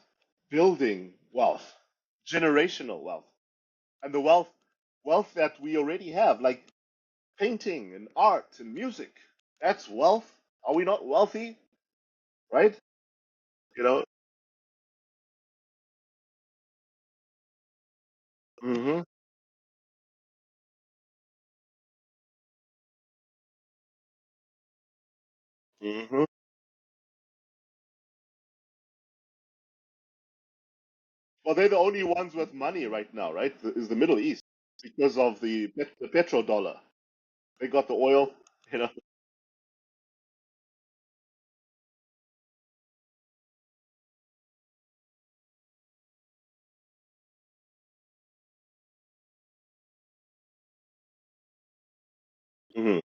Speaker 1: building wealth, generational wealth, and the wealth that we already have, like painting and art and music. That's wealth. Are we not wealthy? Right? You know. hmm hmm Well, they're the only ones with money right now, right? Is the Middle East because of the petrodollar. They got the oil, you know. hmm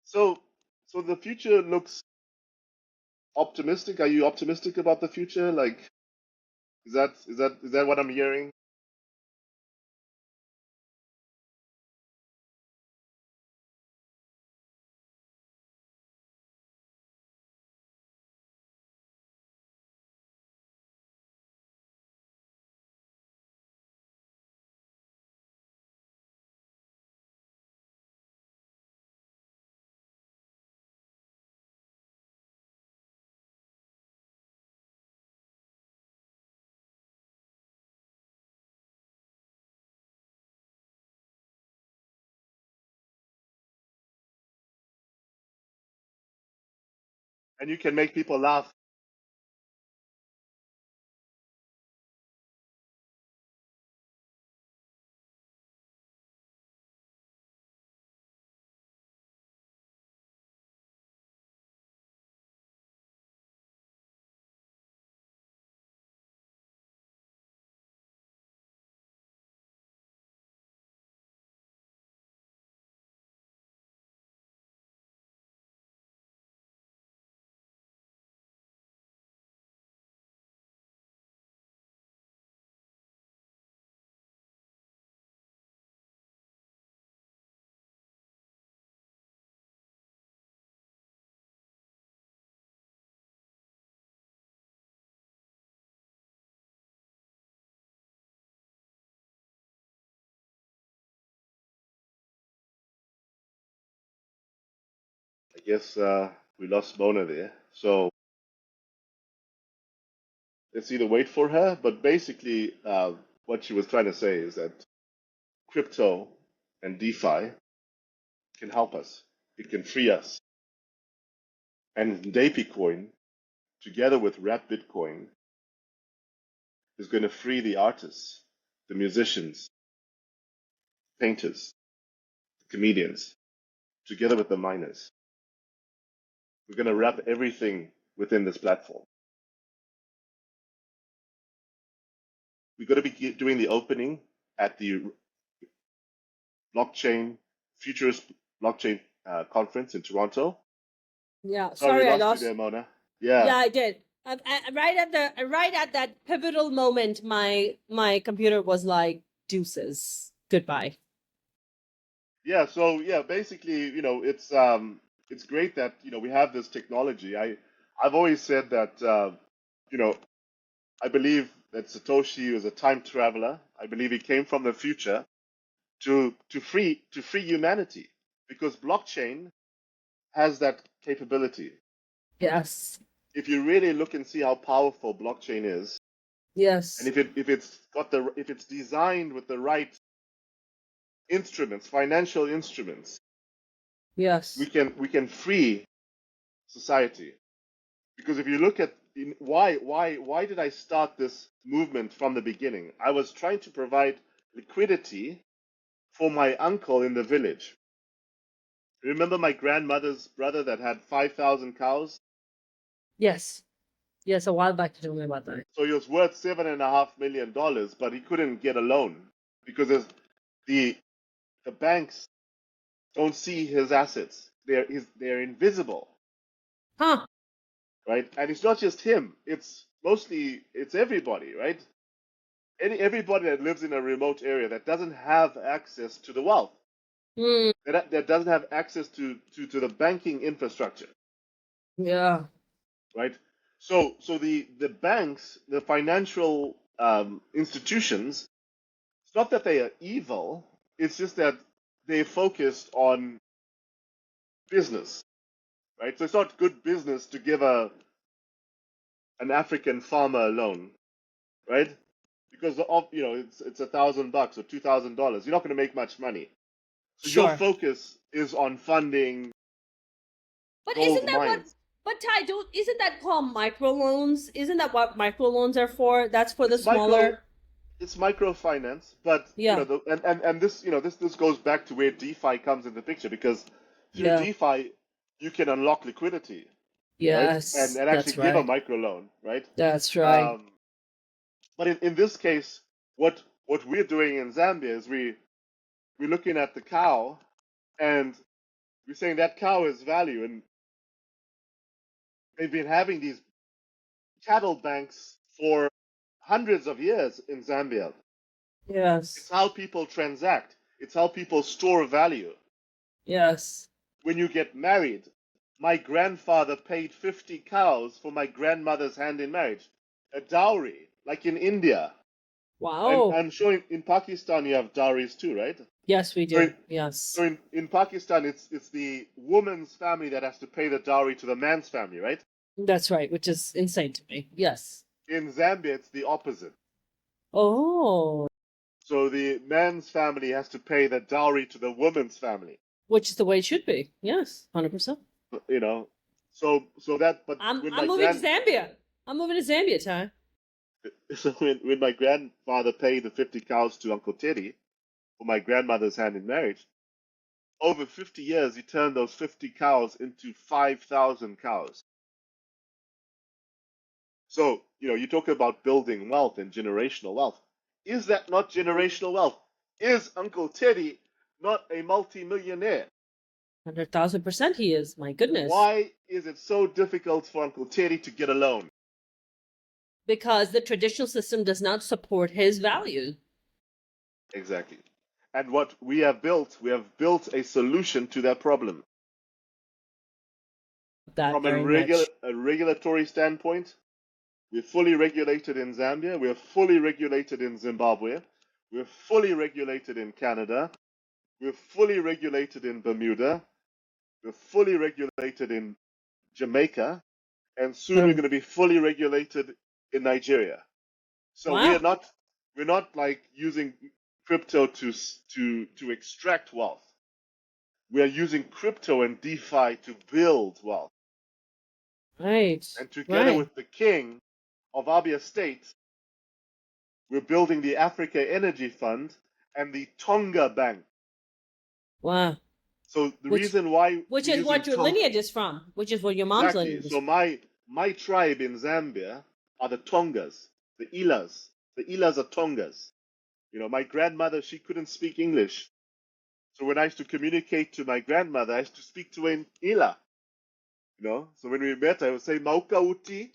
Speaker 1: So, so the future looks optimistic. Are you optimistic about the future? Like, is that what I'm hearing? And you can make people laugh. guess we lost Mona there. So let's either wait for her, but basically, what she was trying to say is that crypto and DeFi can help us. It can free us. And Dapicoin, together with Wrap Bitcoin, is going to free the artists, the musicians, painters, comedians, together with the miners. We're going to wrap everything within this platform. We're going to be doing the opening at the blockchain futurist blockchain conference in Toronto.
Speaker 2: Yeah,
Speaker 1: Sorry,
Speaker 2: sorry, I
Speaker 1: we lost
Speaker 2: lost.
Speaker 1: you there, Mona.
Speaker 2: Yeah,
Speaker 1: Yeah,
Speaker 2: I did. Right at that pivotal moment, my computer was like, deuces, goodbye.
Speaker 1: yeah. So yeah, basically, it's great that we have this technology. I've always said that you know I believe that Satoshi is a time traveler. I believe he came from the future to free humanity because blockchain has that capability.
Speaker 2: Yes,
Speaker 1: If you really look and see how powerful blockchain is, and
Speaker 2: yes,
Speaker 1: if it's designed with the right instruments, financial instruments,
Speaker 2: yes.
Speaker 1: we can free society. Because if you look at why did I start this movement from the beginning? I was trying to provide liquidity for my uncle in the village. Remember my grandmother's brother that had 5,000 cows?
Speaker 2: Yes. Yes, a while back you told me about that.
Speaker 1: So he was worth $7.5 million, but he couldn't get a loan because the the banks don't see his assets. They're invisible,
Speaker 2: Huh.
Speaker 1: right? And it's not just him. It's everybody, right? Everybody that lives in a remote area that doesn't have access to the wealth,
Speaker 2: Mm,
Speaker 1: that doesn't have access to the banking infrastructure,
Speaker 2: yeah.
Speaker 1: right? So the banks, the financial institutions, it's not that they are evil. It's just that they focused on business, right? So it's not good business to give an African farmer a loan, right? Because it's $1,000 or $2,000. You're not going to make much money. So your
Speaker 2: Sure.
Speaker 1: focus is on funding
Speaker 2: But isn't
Speaker 1: gold
Speaker 2: that what?
Speaker 1: mines.
Speaker 2: But Ty, don't isn't that called microloans? Isn't that what microloans are for? That's for the
Speaker 1: It's micro
Speaker 2: smaller.
Speaker 1: it's microfinance, but
Speaker 2: Yeah.
Speaker 1: and this this goes back to where DeFi comes in the picture because through
Speaker 2: Yeah.
Speaker 1: DeFi you can unlock liquidity, right?
Speaker 2: Yes,
Speaker 1: And actually
Speaker 2: that's
Speaker 1: give a
Speaker 2: right.
Speaker 1: microloan, right?
Speaker 2: That's right.
Speaker 1: Um, but in this case, what we're doing in Zambia is we're looking at the cow and we're saying that cow is value, and they've been having these cattle banks for hundreds of years in Zambia. It's
Speaker 2: Yes.
Speaker 1: how people transact. It's how people store value.
Speaker 2: Yes.
Speaker 1: When you get married, my grandfather paid 50 cows for my grandmother's hand in marriage, a dowry, like in India. And
Speaker 2: Wow.
Speaker 1: I'm sure in Pakistan you have dowries too, right?
Speaker 2: Yes, we
Speaker 1: So
Speaker 2: do.
Speaker 1: in,
Speaker 2: Yes.
Speaker 1: in Pakistan, it's the woman's family that has to pay the dowry to the man's family, right?
Speaker 2: That's right, which is insane to me. Yes.
Speaker 1: In Zambia, it's the opposite.
Speaker 2: Oh,
Speaker 1: So the man's family has to pay the dowry to the woman's family.
Speaker 2: which is the way it should be. Yes, 100%.
Speaker 1: You know, so that. But
Speaker 2: I'm
Speaker 1: when
Speaker 2: I'm
Speaker 1: my
Speaker 2: moving to Zambia. I'm moving to Zambia, Ty.
Speaker 1: so when my grandfather paid the 50 cows to Uncle Teddy for my grandmother's hand in marriage, over 50 years he turned those 50 cows into 5,000 cows. So you talk about building wealth and generational wealth. Is that not generational wealth? Is Uncle Teddy not a multimillionaire?
Speaker 2: 100,000% he is. My goodness.
Speaker 1: Why is it so difficult for Uncle Teddy to get a loan?
Speaker 2: Because the traditional system does not support his value.
Speaker 1: Exactly. And what we have built a solution to that problem.
Speaker 2: That
Speaker 1: From
Speaker 2: very much.
Speaker 1: a regulatory standpoint, we're fully regulated in Zambia, we're fully regulated in Zimbabwe, we're fully regulated in Canada, we're fully regulated in Bermuda, We're fully regulated in Jamaica, and soon we're going to be fully regulated in Nigeria. So
Speaker 2: Wow.
Speaker 1: we're not like using crypto to extract wealth. We are using crypto and DeFi to build wealth.
Speaker 2: Right.
Speaker 1: And together
Speaker 2: Right.
Speaker 1: with the king of Abia State, we're building the Africa Energy Fund and the Tonga Bank.
Speaker 2: Wow.
Speaker 1: So the
Speaker 2: Which
Speaker 1: reason why
Speaker 2: which
Speaker 1: we're
Speaker 2: is
Speaker 1: using
Speaker 2: what your
Speaker 1: Tonga,
Speaker 2: lineage is from, which is what your mom's
Speaker 1: exactly.
Speaker 2: lineage is
Speaker 1: So
Speaker 2: from.
Speaker 1: my tribe in Zambia are the Tongas, the Ilas. The Ilas are Tongas. You know, my grandmother, she couldn't speak English. So when I used to communicate to my grandmother, I used to speak to her in Ila. You know, so when we met, I would say Mauka Uti,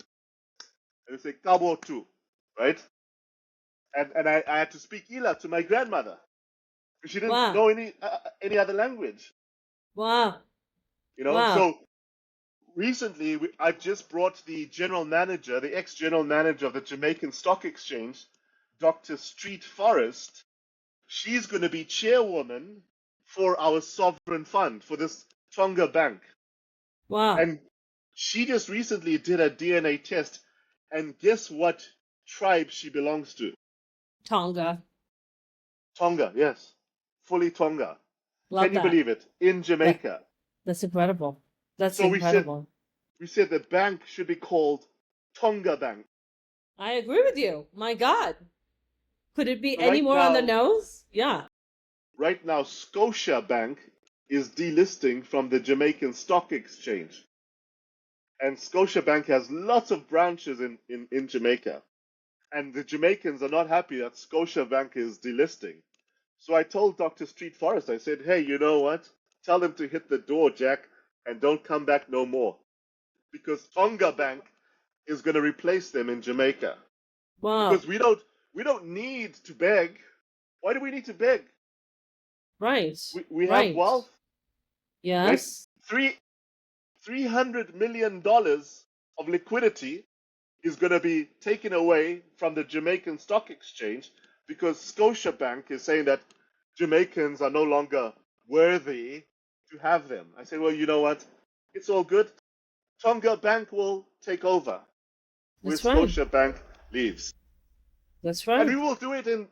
Speaker 1: I would say Kabo tu, right? And I had to speak Ila to my grandmother. She didn't
Speaker 2: Wow.
Speaker 1: know any other language.
Speaker 2: Wow.
Speaker 1: You know,
Speaker 2: Wow.
Speaker 1: so recently I've just brought the general manager, the ex-general manager of the Jamaican Stock Exchange, Dr. Street Forest. She's going to be chairwoman for our sovereign fund, for this Tonga Bank.
Speaker 2: Wow.
Speaker 1: And she just recently did a DNA test, and guess what tribe she belongs to?
Speaker 2: Tonga.
Speaker 1: Tonga, yes. Fully Tonga.
Speaker 2: Love
Speaker 1: Can you
Speaker 2: that.
Speaker 1: believe it? In
Speaker 2: That
Speaker 1: Jamaica.
Speaker 2: that's incredible. That's
Speaker 1: So
Speaker 2: incredible.
Speaker 1: we said the bank should be called Tonga Bank.
Speaker 2: I agree with you. My God. Could it be
Speaker 1: So
Speaker 2: any more on the nose? Yeah.
Speaker 1: right now, Scotia Bank is delisting from the Jamaican Stock Exchange. And Scotia Bank has lots of branches in Jamaica. And the Jamaicans are not happy that Scotia Bank is delisting. So I told Dr. Street Forest, I said, hey, you know what? Tell them to hit the door, Jack, and don't come back no more. Because Tonga Bank is going to replace them in Jamaica.
Speaker 2: Wow.
Speaker 1: Because we don't need to beg. Why do we need to beg?
Speaker 2: Right.
Speaker 1: We have
Speaker 2: Right.
Speaker 1: wealth, right?
Speaker 2: Yes.
Speaker 1: $300 million of liquidity is going to be taken away from the Jamaican Stock Exchange because Scotiabank is saying that Jamaicans are no longer worthy to have them. I say, well, you know what? It's all good. Tonga Bank will take over where
Speaker 2: That's right.
Speaker 1: Scotiabank leaves.
Speaker 2: That's
Speaker 1: And
Speaker 2: right.
Speaker 1: we will do it in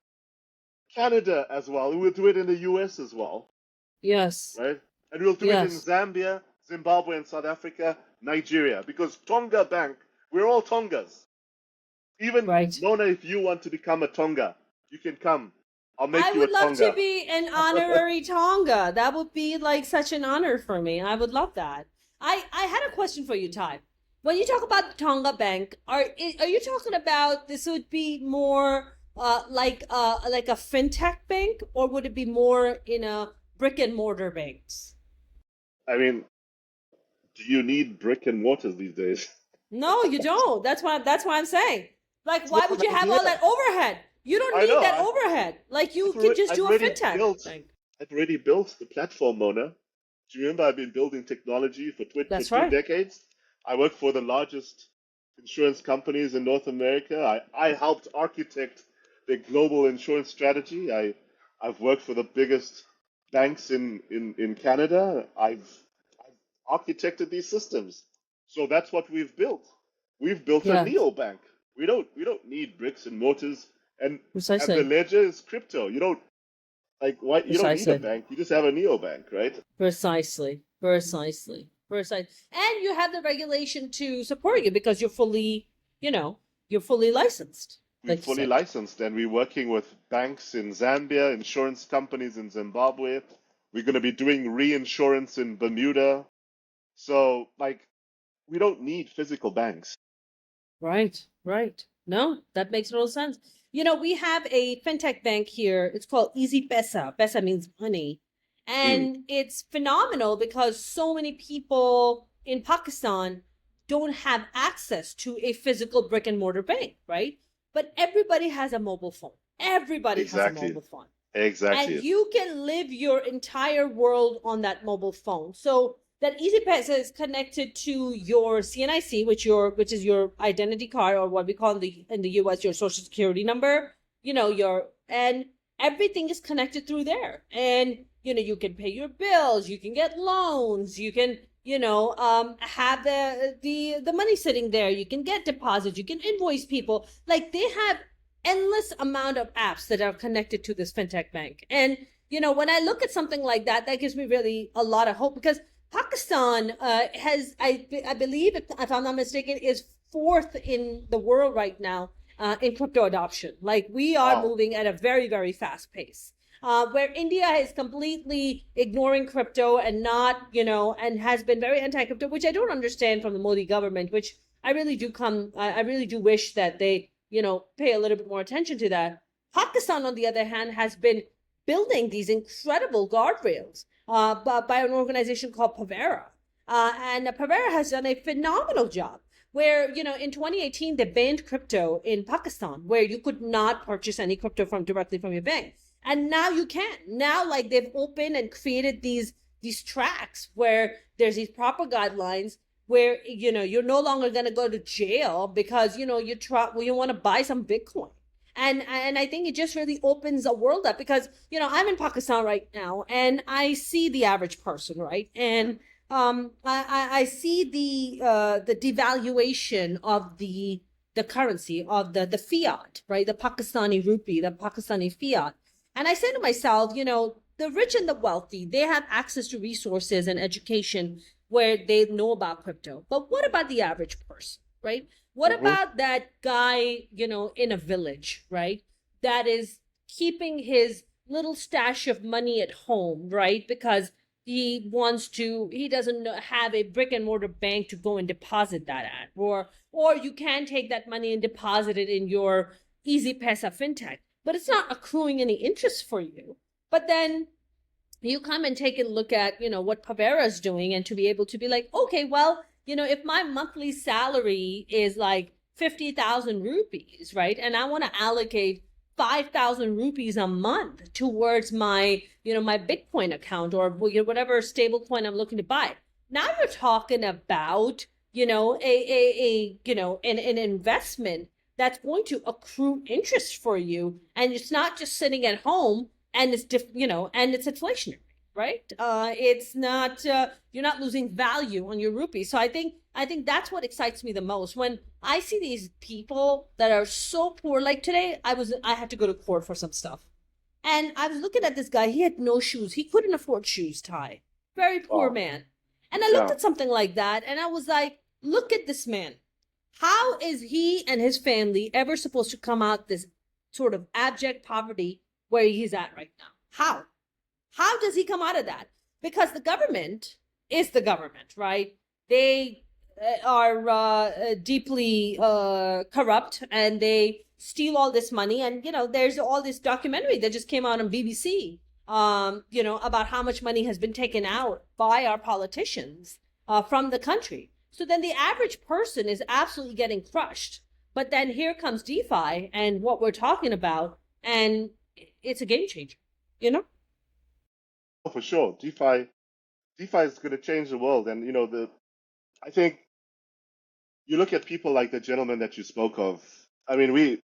Speaker 1: Canada as well. We will do it in the US as well,
Speaker 2: Yes.
Speaker 1: right? And we'll do it in
Speaker 2: Yes.
Speaker 1: Zambia, Zimbabwe, and South Africa, Nigeria, because Tonga Bank, we're all Tongas. Even
Speaker 2: Right.
Speaker 1: Nona, if you want to become a Tonga, you can come. I'll make
Speaker 2: I
Speaker 1: you a
Speaker 2: would love to
Speaker 1: Tonga.
Speaker 2: be an honorary Tonga. That would be like such an honor for me. I would love that. I had a question for you, Ty. When you talk about the Tonga Bank, are you talking about this would be more like a fintech bank, or would it be more in a brick and mortar banks?
Speaker 1: I mean, do you need brick and mortar these days?
Speaker 2: No, you don't. That's why I'm saying. Like,
Speaker 1: It's
Speaker 2: why
Speaker 1: not
Speaker 2: would
Speaker 1: an
Speaker 2: you have all
Speaker 1: idea.
Speaker 2: that overhead? You don't
Speaker 1: I
Speaker 2: need
Speaker 1: know.
Speaker 2: that overhead. Like, you could just
Speaker 1: I've
Speaker 2: do a
Speaker 1: already
Speaker 2: fintech
Speaker 1: built.
Speaker 2: bank.
Speaker 1: I've already built the platform, Mona. Do you remember I've been building technology for for
Speaker 2: That's
Speaker 1: two
Speaker 2: right.
Speaker 1: decades? I work for the largest insurance companies in North America. I helped architect the global insurance strategy. I've worked for the biggest banks in Canada. I've architected these systems. So that's what we've built. We've built a
Speaker 2: Yeah,
Speaker 1: neobank. We don't need bricks and mortars, and the
Speaker 2: precisely.
Speaker 1: ledger is crypto. You don't like why you don't need a
Speaker 2: Precisely.
Speaker 1: bank. You just have a neobank, right?
Speaker 2: Precisely. Precisely. Precisely. And you have the regulation to support you because you're fully licensed,
Speaker 1: We're
Speaker 2: like you
Speaker 1: fully
Speaker 2: said.
Speaker 1: licensed and we're working with banks in Zambia, insurance companies in Zimbabwe. We're going to be doing reinsurance in Bermuda. So, like, we don't need physical banks.
Speaker 2: Right, right. No, that makes total sense. We have a fintech bank here. It's called Easy Pesa. Pesa means money.
Speaker 1: Mm,
Speaker 2: And it's phenomenal because so many people in Pakistan don't have access to a physical brick and mortar bank, right? But everybody has a mobile phone. Everybody has a
Speaker 1: exactly.
Speaker 2: mobile phone. And
Speaker 1: Exactly.
Speaker 2: you can live your entire world on that mobile phone. So that EasyPass is connected to your CNIC, which is your identity card, or what we call in the US your social security number. And everything is connected through there. And you can pay your bills, you can get loans, you can, have the money sitting there, you can get deposits, you can invoice people. Like they have endless amount of apps that are connected to this fintech bank. And, when I look at something like that, that gives me really a lot of hope, because Pakistan has, I believe, if I'm not mistaken, is fourth in the world right now in crypto adoption. Like we are moving at a very, very fast pace. Where India is completely ignoring crypto and not, and has been very anti-crypto, which I don't understand from the Modi government, which I really do wish that they, pay a little bit more attention to that. Pakistan, on the other hand, has been building these incredible guardrails by an organization called Pavera. And Pavera has done a phenomenal job where, in 2018, they banned crypto in Pakistan, where you could not purchase any crypto directly from your bank. And now you can. Now, like, they've opened and created these tracks where there's these proper guidelines where, you're no longer going to go to jail because, you want to buy some Bitcoin. And I think it just really opens a world up because, I'm in Pakistan right now and I see the average person, right? And I see the devaluation of the currency of the fiat, right? The Pakistani rupee, the Pakistani fiat. And I say to myself, the rich and the wealthy, they have access to resources and education where they know about crypto. But what about the average person, right? What about that guy, in a village, right? That is keeping his little stash of money at home, right? Because he doesn't have a brick and mortar bank to go and deposit that at. Or you can take that money and deposit it in your Easy Pesa fintech, but it's not accruing any interest for you. But then you come and take a look at, what Pavera is doing, and to be able to be like, okay, well, if my monthly salary is like 50,000 rupees, right? And I want to allocate 5,000 rupees a month towards my, my Bitcoin account or whatever stable coin I'm looking to buy. Now you're talking about, an investment that's going to accrue interest for you. And it's not just sitting at home and it's, and it's inflationary. Right? It's not, you're not losing value on your rupee. So I think that's what excites me the most when I see these people that are so poor. Like today, I had to go to court for some stuff. And I was looking at this guy. He had no shoes. He couldn't afford shoes, Ty. Very poor man. And I looked at something like that and I was like, look at this man. How is he and his family ever supposed to come out this sort of abject poverty where he's at right now? How? How does he come out of that? Because the government is the government, right? They are deeply corrupt and they steal all this money. And, there's all this documentary that just came out on BBC, about how much money has been taken out by our politicians from the country. So then the average person is absolutely getting crushed. But then here comes DeFi and what we're talking about, and it's a game changer,
Speaker 1: Oh, for sure. DeFi is going to change the world. And, I think you look at people like the gentleman that you spoke of. I mean,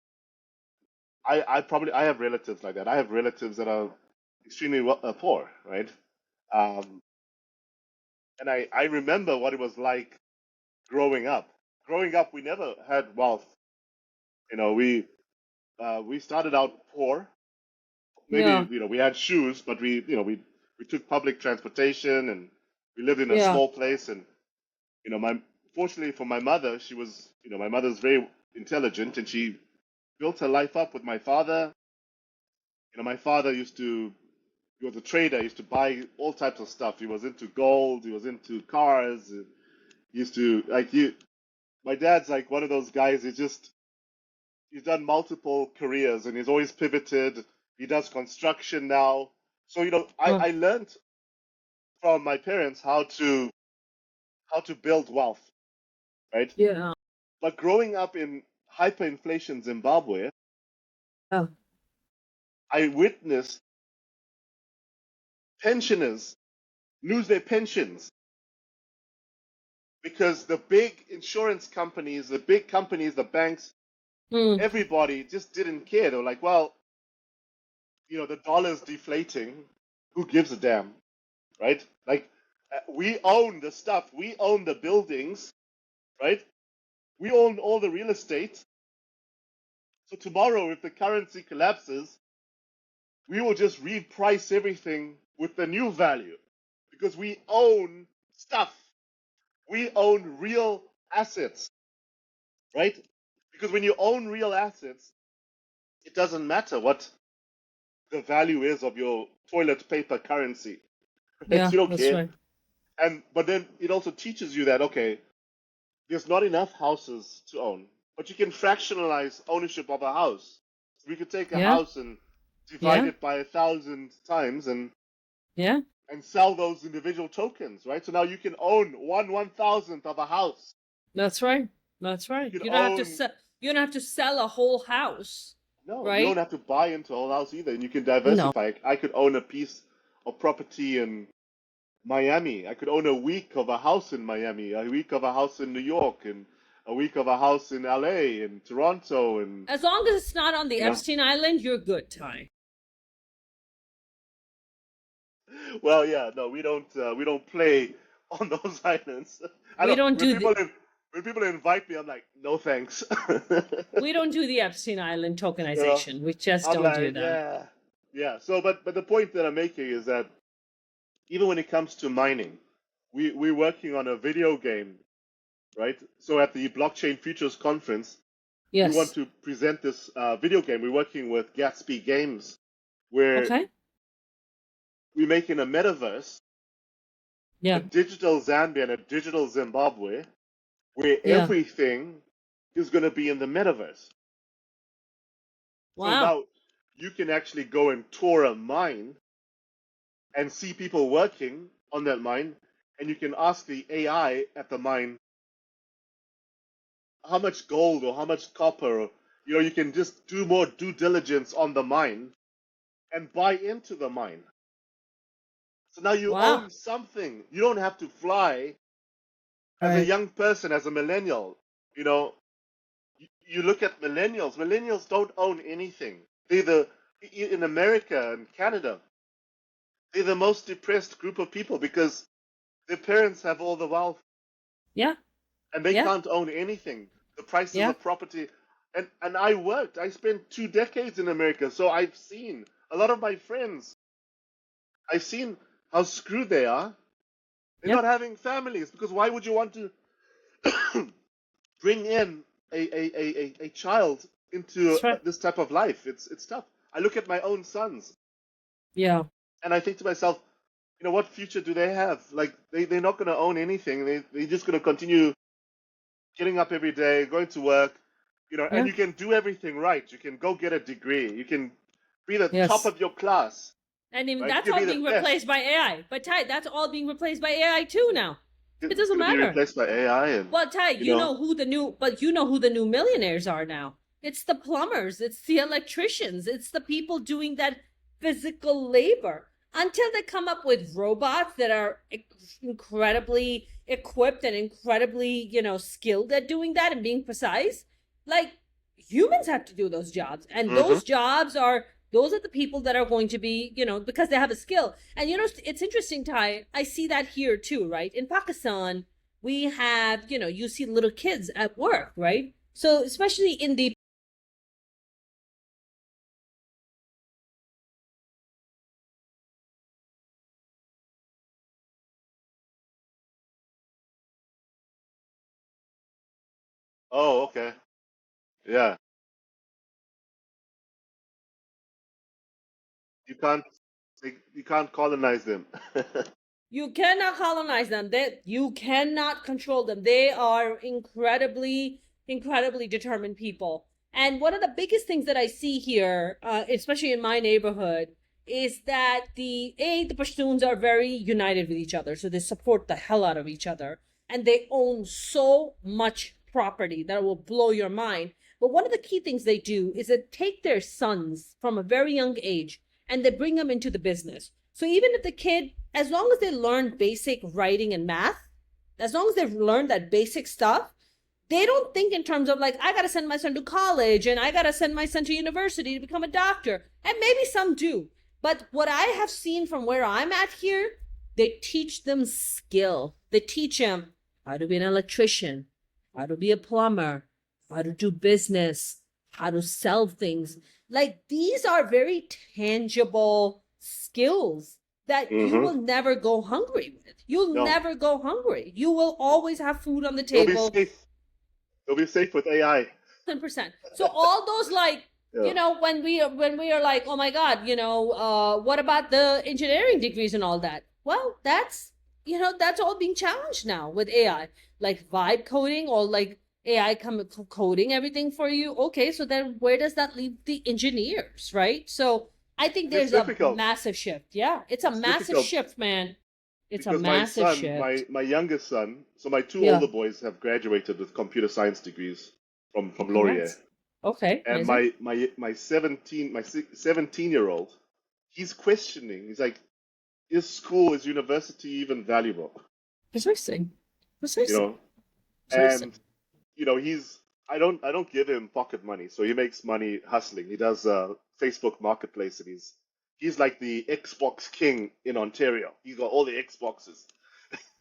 Speaker 1: I have relatives like that. I have relatives that are extremely poor, right? And I remember what it was like growing up. Growing up, we never had wealth. We started out poor. Maybe, we had shoes, but we took public transportation and we lived in a small place. And, fortunately for my mother, my mother's very intelligent and she built her life up with my father. My father he was a trader, he used to buy all types of stuff. He was into gold, he was into cars. He used to, my dad's like one of those guys, he's done multiple careers and he's always pivoted. He does construction now. So, I learned from my parents how to build wealth, right?
Speaker 2: Yeah.
Speaker 1: But growing up in hyperinflation Zimbabwe, I witnessed pensioners lose their pensions because the big insurance companies, the big companies, the banks, everybody just didn't care. They were like, well, the dollar's deflating. who gives a damn, right? Like, we own the stuff, we own the buildings, right? We own all the real estate. So tomorrow, if the currency collapses, we will just reprice everything with the new value because we own stuff. We own real assets, right? Because when you own real assets, it doesn't matter what the value is of your toilet paper currency. Right?
Speaker 2: Yeah,
Speaker 1: You don't
Speaker 2: that's
Speaker 1: care.
Speaker 2: right.
Speaker 1: But then it also teaches you that, okay, there's not enough houses to own, but you can fractionalize ownership of a house. We could take a
Speaker 2: Yeah,
Speaker 1: house and divide
Speaker 2: yeah,
Speaker 1: it by 1,000 times
Speaker 2: yeah.
Speaker 1: and sell those individual tokens, right? So now you can own 1/1000th of a house.
Speaker 2: That's right. That's
Speaker 1: You
Speaker 2: right.
Speaker 1: can
Speaker 2: You don't have to
Speaker 1: own
Speaker 2: sell. You don't have to sell a whole house,
Speaker 1: no, you don't
Speaker 2: right?
Speaker 1: have to buy into a whole house either, and you can
Speaker 2: No.
Speaker 1: diversify. I could own a piece of property in Miami. I could own a week of a house in Miami, a week of a house in New York, and a week of a house in LA and Toronto, and
Speaker 2: As long as it's not on the
Speaker 1: you know.
Speaker 2: Epstein Island, you're good, Ty.
Speaker 1: Well, yeah, no, we don't play on those islands. I
Speaker 2: We
Speaker 1: don't.
Speaker 2: don't do the
Speaker 1: When people invite me, I'm like, no thanks.
Speaker 2: we don't do the Epstein Island
Speaker 1: You know,
Speaker 2: tokenization. We just
Speaker 1: I'm
Speaker 2: don't do
Speaker 1: like,
Speaker 2: that.
Speaker 1: yeah, yeah. So, but the point that I'm making is that even when it comes to mining, we're working on a video game, right? So at the Blockchain Futures Conference, we want
Speaker 2: Yes.
Speaker 1: to present this video game. We're working with Gatsby Games, where
Speaker 2: Okay.
Speaker 1: we're making a metaverse, a
Speaker 2: Yeah.
Speaker 1: digital Zambia and a digital Zimbabwe, where
Speaker 2: Yeah.
Speaker 1: everything is going to be in the metaverse. So
Speaker 2: Wow.
Speaker 1: now you can actually go and tour a mine and see people working on that mine, and you can ask the AI at the mine how much gold or how much copper, or, you can just do more due diligence on the mine and buy into the mine. So now you
Speaker 2: Wow.
Speaker 1: own something. You don't have to fly as a
Speaker 2: Right.
Speaker 1: young person, as a millennial. You know, you look at millennials. Millennials don't own anything. In America and Canada, they're the most depressed group of people because their parents have all the wealth
Speaker 2: Yeah.
Speaker 1: and they
Speaker 2: Yeah.
Speaker 1: can't own anything. The prices
Speaker 2: Yeah.
Speaker 1: of property. And I spent 2 decades in America, so I've seen a lot of my friends. I've seen how screwed they are. They're not
Speaker 2: Yep.
Speaker 1: having families because why would you want to bring in a child into
Speaker 2: That's right.
Speaker 1: this type of life? It's tough. I look at my own sons
Speaker 2: Yeah.
Speaker 1: and I think to myself, what future do they have? Like they're not going to own anything. They're just going to continue getting up every day, going to work, and
Speaker 2: Yeah.
Speaker 1: you can do everything right. You can go get a degree. You can be the top
Speaker 2: Yes.
Speaker 1: of your class,
Speaker 2: And even
Speaker 1: right? You
Speaker 2: that's
Speaker 1: can
Speaker 2: all
Speaker 1: be the
Speaker 2: being
Speaker 1: best.
Speaker 2: replaced by AI. But Ty, that's all being replaced by AI too now. It
Speaker 1: It's
Speaker 2: doesn't
Speaker 1: going to be
Speaker 2: matter.
Speaker 1: replaced by AI, and
Speaker 2: Well, Ty,
Speaker 1: you know,
Speaker 2: you know who the new millionaires are now. It's the plumbers, it's the electricians, it's the people doing that physical labor. Until they come up with robots that are incredibly equipped and incredibly, skilled at doing that and being precise, like humans have to do those jobs. And
Speaker 1: hmm
Speaker 2: those are the people that are going to be, because they have a skill. And it's interesting, Ty. I see that here too, right? In Pakistan, we have, you see little kids at work, right? So especially in the
Speaker 1: Oh, okay, yeah. You can't you can't colonize them.
Speaker 2: You cannot colonize them. You cannot control them. They are incredibly, incredibly determined people. And one of the biggest things that I see here, especially in my neighborhood, is that the Pashtuns are very united with each other. So they support the hell out of each other. And they own so much property that will blow your mind. But one of the key things they do is they take their sons from a very young age and they bring them into the business. So even if the kid, as long as they learn basic writing and math, as long as they've learned that basic stuff, they don't think in terms of like, I got to send my son to college and I got to send my son to university to become a doctor. And maybe some do. But what I have seen from where I'm at here, they teach them skill. They teach them how to be an electrician, how to be a plumber, how to do business, how to sell things. Like these are very tangible skills that you will never go hungry with. You'll
Speaker 1: No,
Speaker 2: never go hungry. You will always have food on the
Speaker 1: you'll be
Speaker 2: table.
Speaker 1: safe. You'll be safe with AI.
Speaker 2: 100%. So all those like,
Speaker 1: Yeah.
Speaker 2: when we are like, oh my God, what about the engineering degrees and all that? Well, that's that's all being challenged now with AI, like vibe coding or like AI coding everything for you. Okay, so then where does that leave the engineers, right? So I think
Speaker 1: And it's
Speaker 2: there's a
Speaker 1: difficult.
Speaker 2: massive shift. Yeah, it's a
Speaker 1: It's
Speaker 2: massive
Speaker 1: difficult
Speaker 2: shift, man. It's a
Speaker 1: because my
Speaker 2: massive
Speaker 1: son,
Speaker 2: shift.
Speaker 1: my youngest son, so my two
Speaker 2: Yeah.
Speaker 1: older boys have graduated with computer science degrees
Speaker 2: Oh,
Speaker 1: from Laurier.
Speaker 2: congrats. Okay,
Speaker 1: And
Speaker 2: amazing.
Speaker 1: my 17-year-old, he's questioning. He's like, is university even valuable?
Speaker 2: Precisely.
Speaker 1: You
Speaker 2: Precisely.
Speaker 1: know,
Speaker 2: Precisely.
Speaker 1: and he's I don't give him pocket money, so he makes money hustling. He does Facebook Marketplace, and he's like the Xbox king in Ontario. He's got all the Xboxes,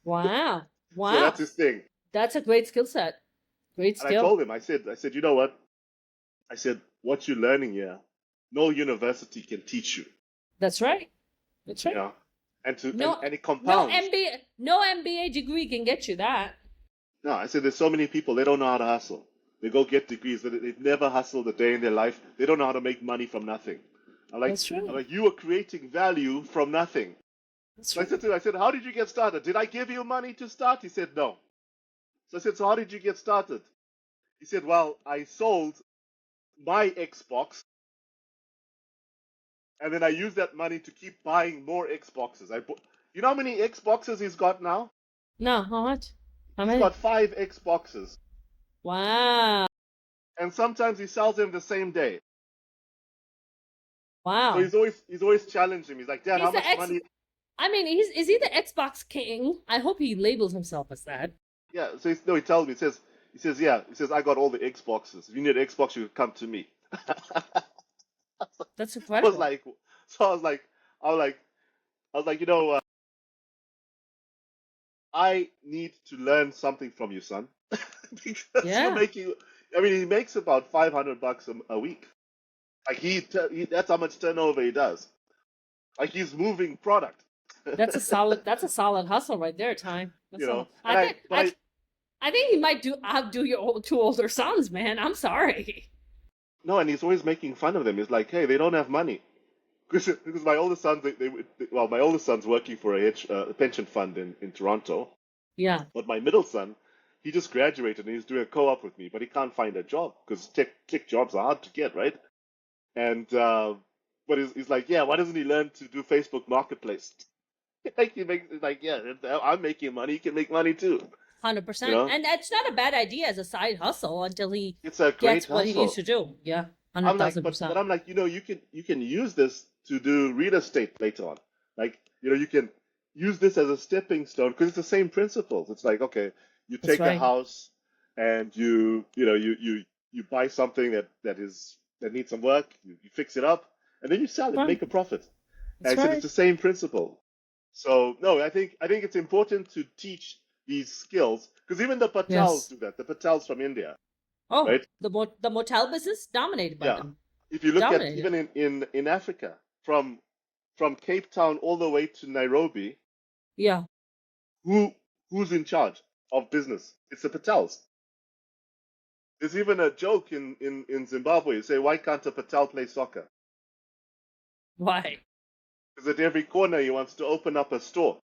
Speaker 2: Wow.
Speaker 1: so that's
Speaker 2: Wow.
Speaker 1: his thing.
Speaker 2: That's a great skill set. Great
Speaker 1: And I
Speaker 2: skill.
Speaker 1: told him, I said, you know what? I said, what you're learning here, no university can teach you.
Speaker 2: That's right. That's
Speaker 1: You
Speaker 2: right.
Speaker 1: know, and
Speaker 2: No,
Speaker 1: and it compounds.
Speaker 2: No MBA degree can get you that.
Speaker 1: No, I said there's so many people they don't know how to hustle. They go get degrees, but they've never hustled a day in their life. They don't know how to make money from nothing. I'm like,
Speaker 2: That's
Speaker 1: I'm
Speaker 2: right.
Speaker 1: like, you are creating value from nothing.
Speaker 2: That's
Speaker 1: So I
Speaker 2: right.
Speaker 1: said to him, I said, how did you get started? Did I give you money to start? He said, no. So I said, so how did you get started? He said, well, I sold my Xbox, and then I used that money to keep buying more Xboxes. You know how many Xboxes he's got now?
Speaker 2: No, how much? How
Speaker 1: He's
Speaker 2: many?
Speaker 1: got 5 Xboxes,
Speaker 2: Wow.
Speaker 1: and sometimes he sells them the same day. So
Speaker 2: Wow.
Speaker 1: he's always challenging me. He's like, Dad, how
Speaker 2: He's the
Speaker 1: much
Speaker 2: X.
Speaker 1: money?
Speaker 2: I mean, is he the Xbox king? I hope he labels himself as that.
Speaker 1: Yeah. So no, he tells me. He says, yeah. He says, I got all the Xboxes. If you need an Xbox, you can come to me.
Speaker 2: That's
Speaker 1: I was
Speaker 2: incredible.
Speaker 1: like, so I was like, I need to learn something from you, son, because you're
Speaker 2: Yeah.
Speaker 1: making. I mean, he makes about $500 a week. Like that's how much turnover he does. Like he's moving product.
Speaker 2: That's a solid hustle right there, Ty. That's solid.
Speaker 1: And
Speaker 2: I think he might outdo your two older sons, man. I'm sorry.
Speaker 1: no, and he's always making fun of them. He's like, hey, they don't have money. Because my older son, well, my older son's working for a pension fund in Toronto,
Speaker 2: Yeah.
Speaker 1: but my middle son, he just graduated and he's doing a co-op with me, but he can't find a job because tech jobs are hard to get, right? And but he's like, yeah, why doesn't he learn to do Facebook Marketplace? Like he's like, yeah, I'm making money, he can make money too, you
Speaker 2: 100%.
Speaker 1: know?
Speaker 2: And that's not a bad idea as a side hustle until he
Speaker 1: It's a great
Speaker 2: gets what he needs
Speaker 1: hustle.
Speaker 2: to do. Yeah.
Speaker 1: I'm like, but
Speaker 2: 100,000%.
Speaker 1: I'm like, you can use this to do real estate later on. Like, you can use this as a stepping stone because it's the same principles. It's like, okay, you
Speaker 2: That's
Speaker 1: take a
Speaker 2: right.
Speaker 1: house and you buy something that needs some work, you fix it up, and then you sell it,
Speaker 2: Right.
Speaker 1: make a profit. And
Speaker 2: That's
Speaker 1: I said it's
Speaker 2: right.
Speaker 1: the same principle. So no, I think it's important to teach these skills because even the Patels
Speaker 2: Yes.
Speaker 1: do that. The Patels from India,
Speaker 2: Oh,
Speaker 1: right?
Speaker 2: the motel business dominated by
Speaker 1: Yeah.
Speaker 2: them.
Speaker 1: If you look at
Speaker 2: Dominated.
Speaker 1: even in Africa, from Cape Town all the way to Nairobi,
Speaker 2: Yeah.
Speaker 1: who who's in charge of business? It's the Patels. There's even a joke in Zimbabwe. You say, why can't a Patel play soccer?
Speaker 2: Why?
Speaker 1: Because at every corner he wants to open up a store.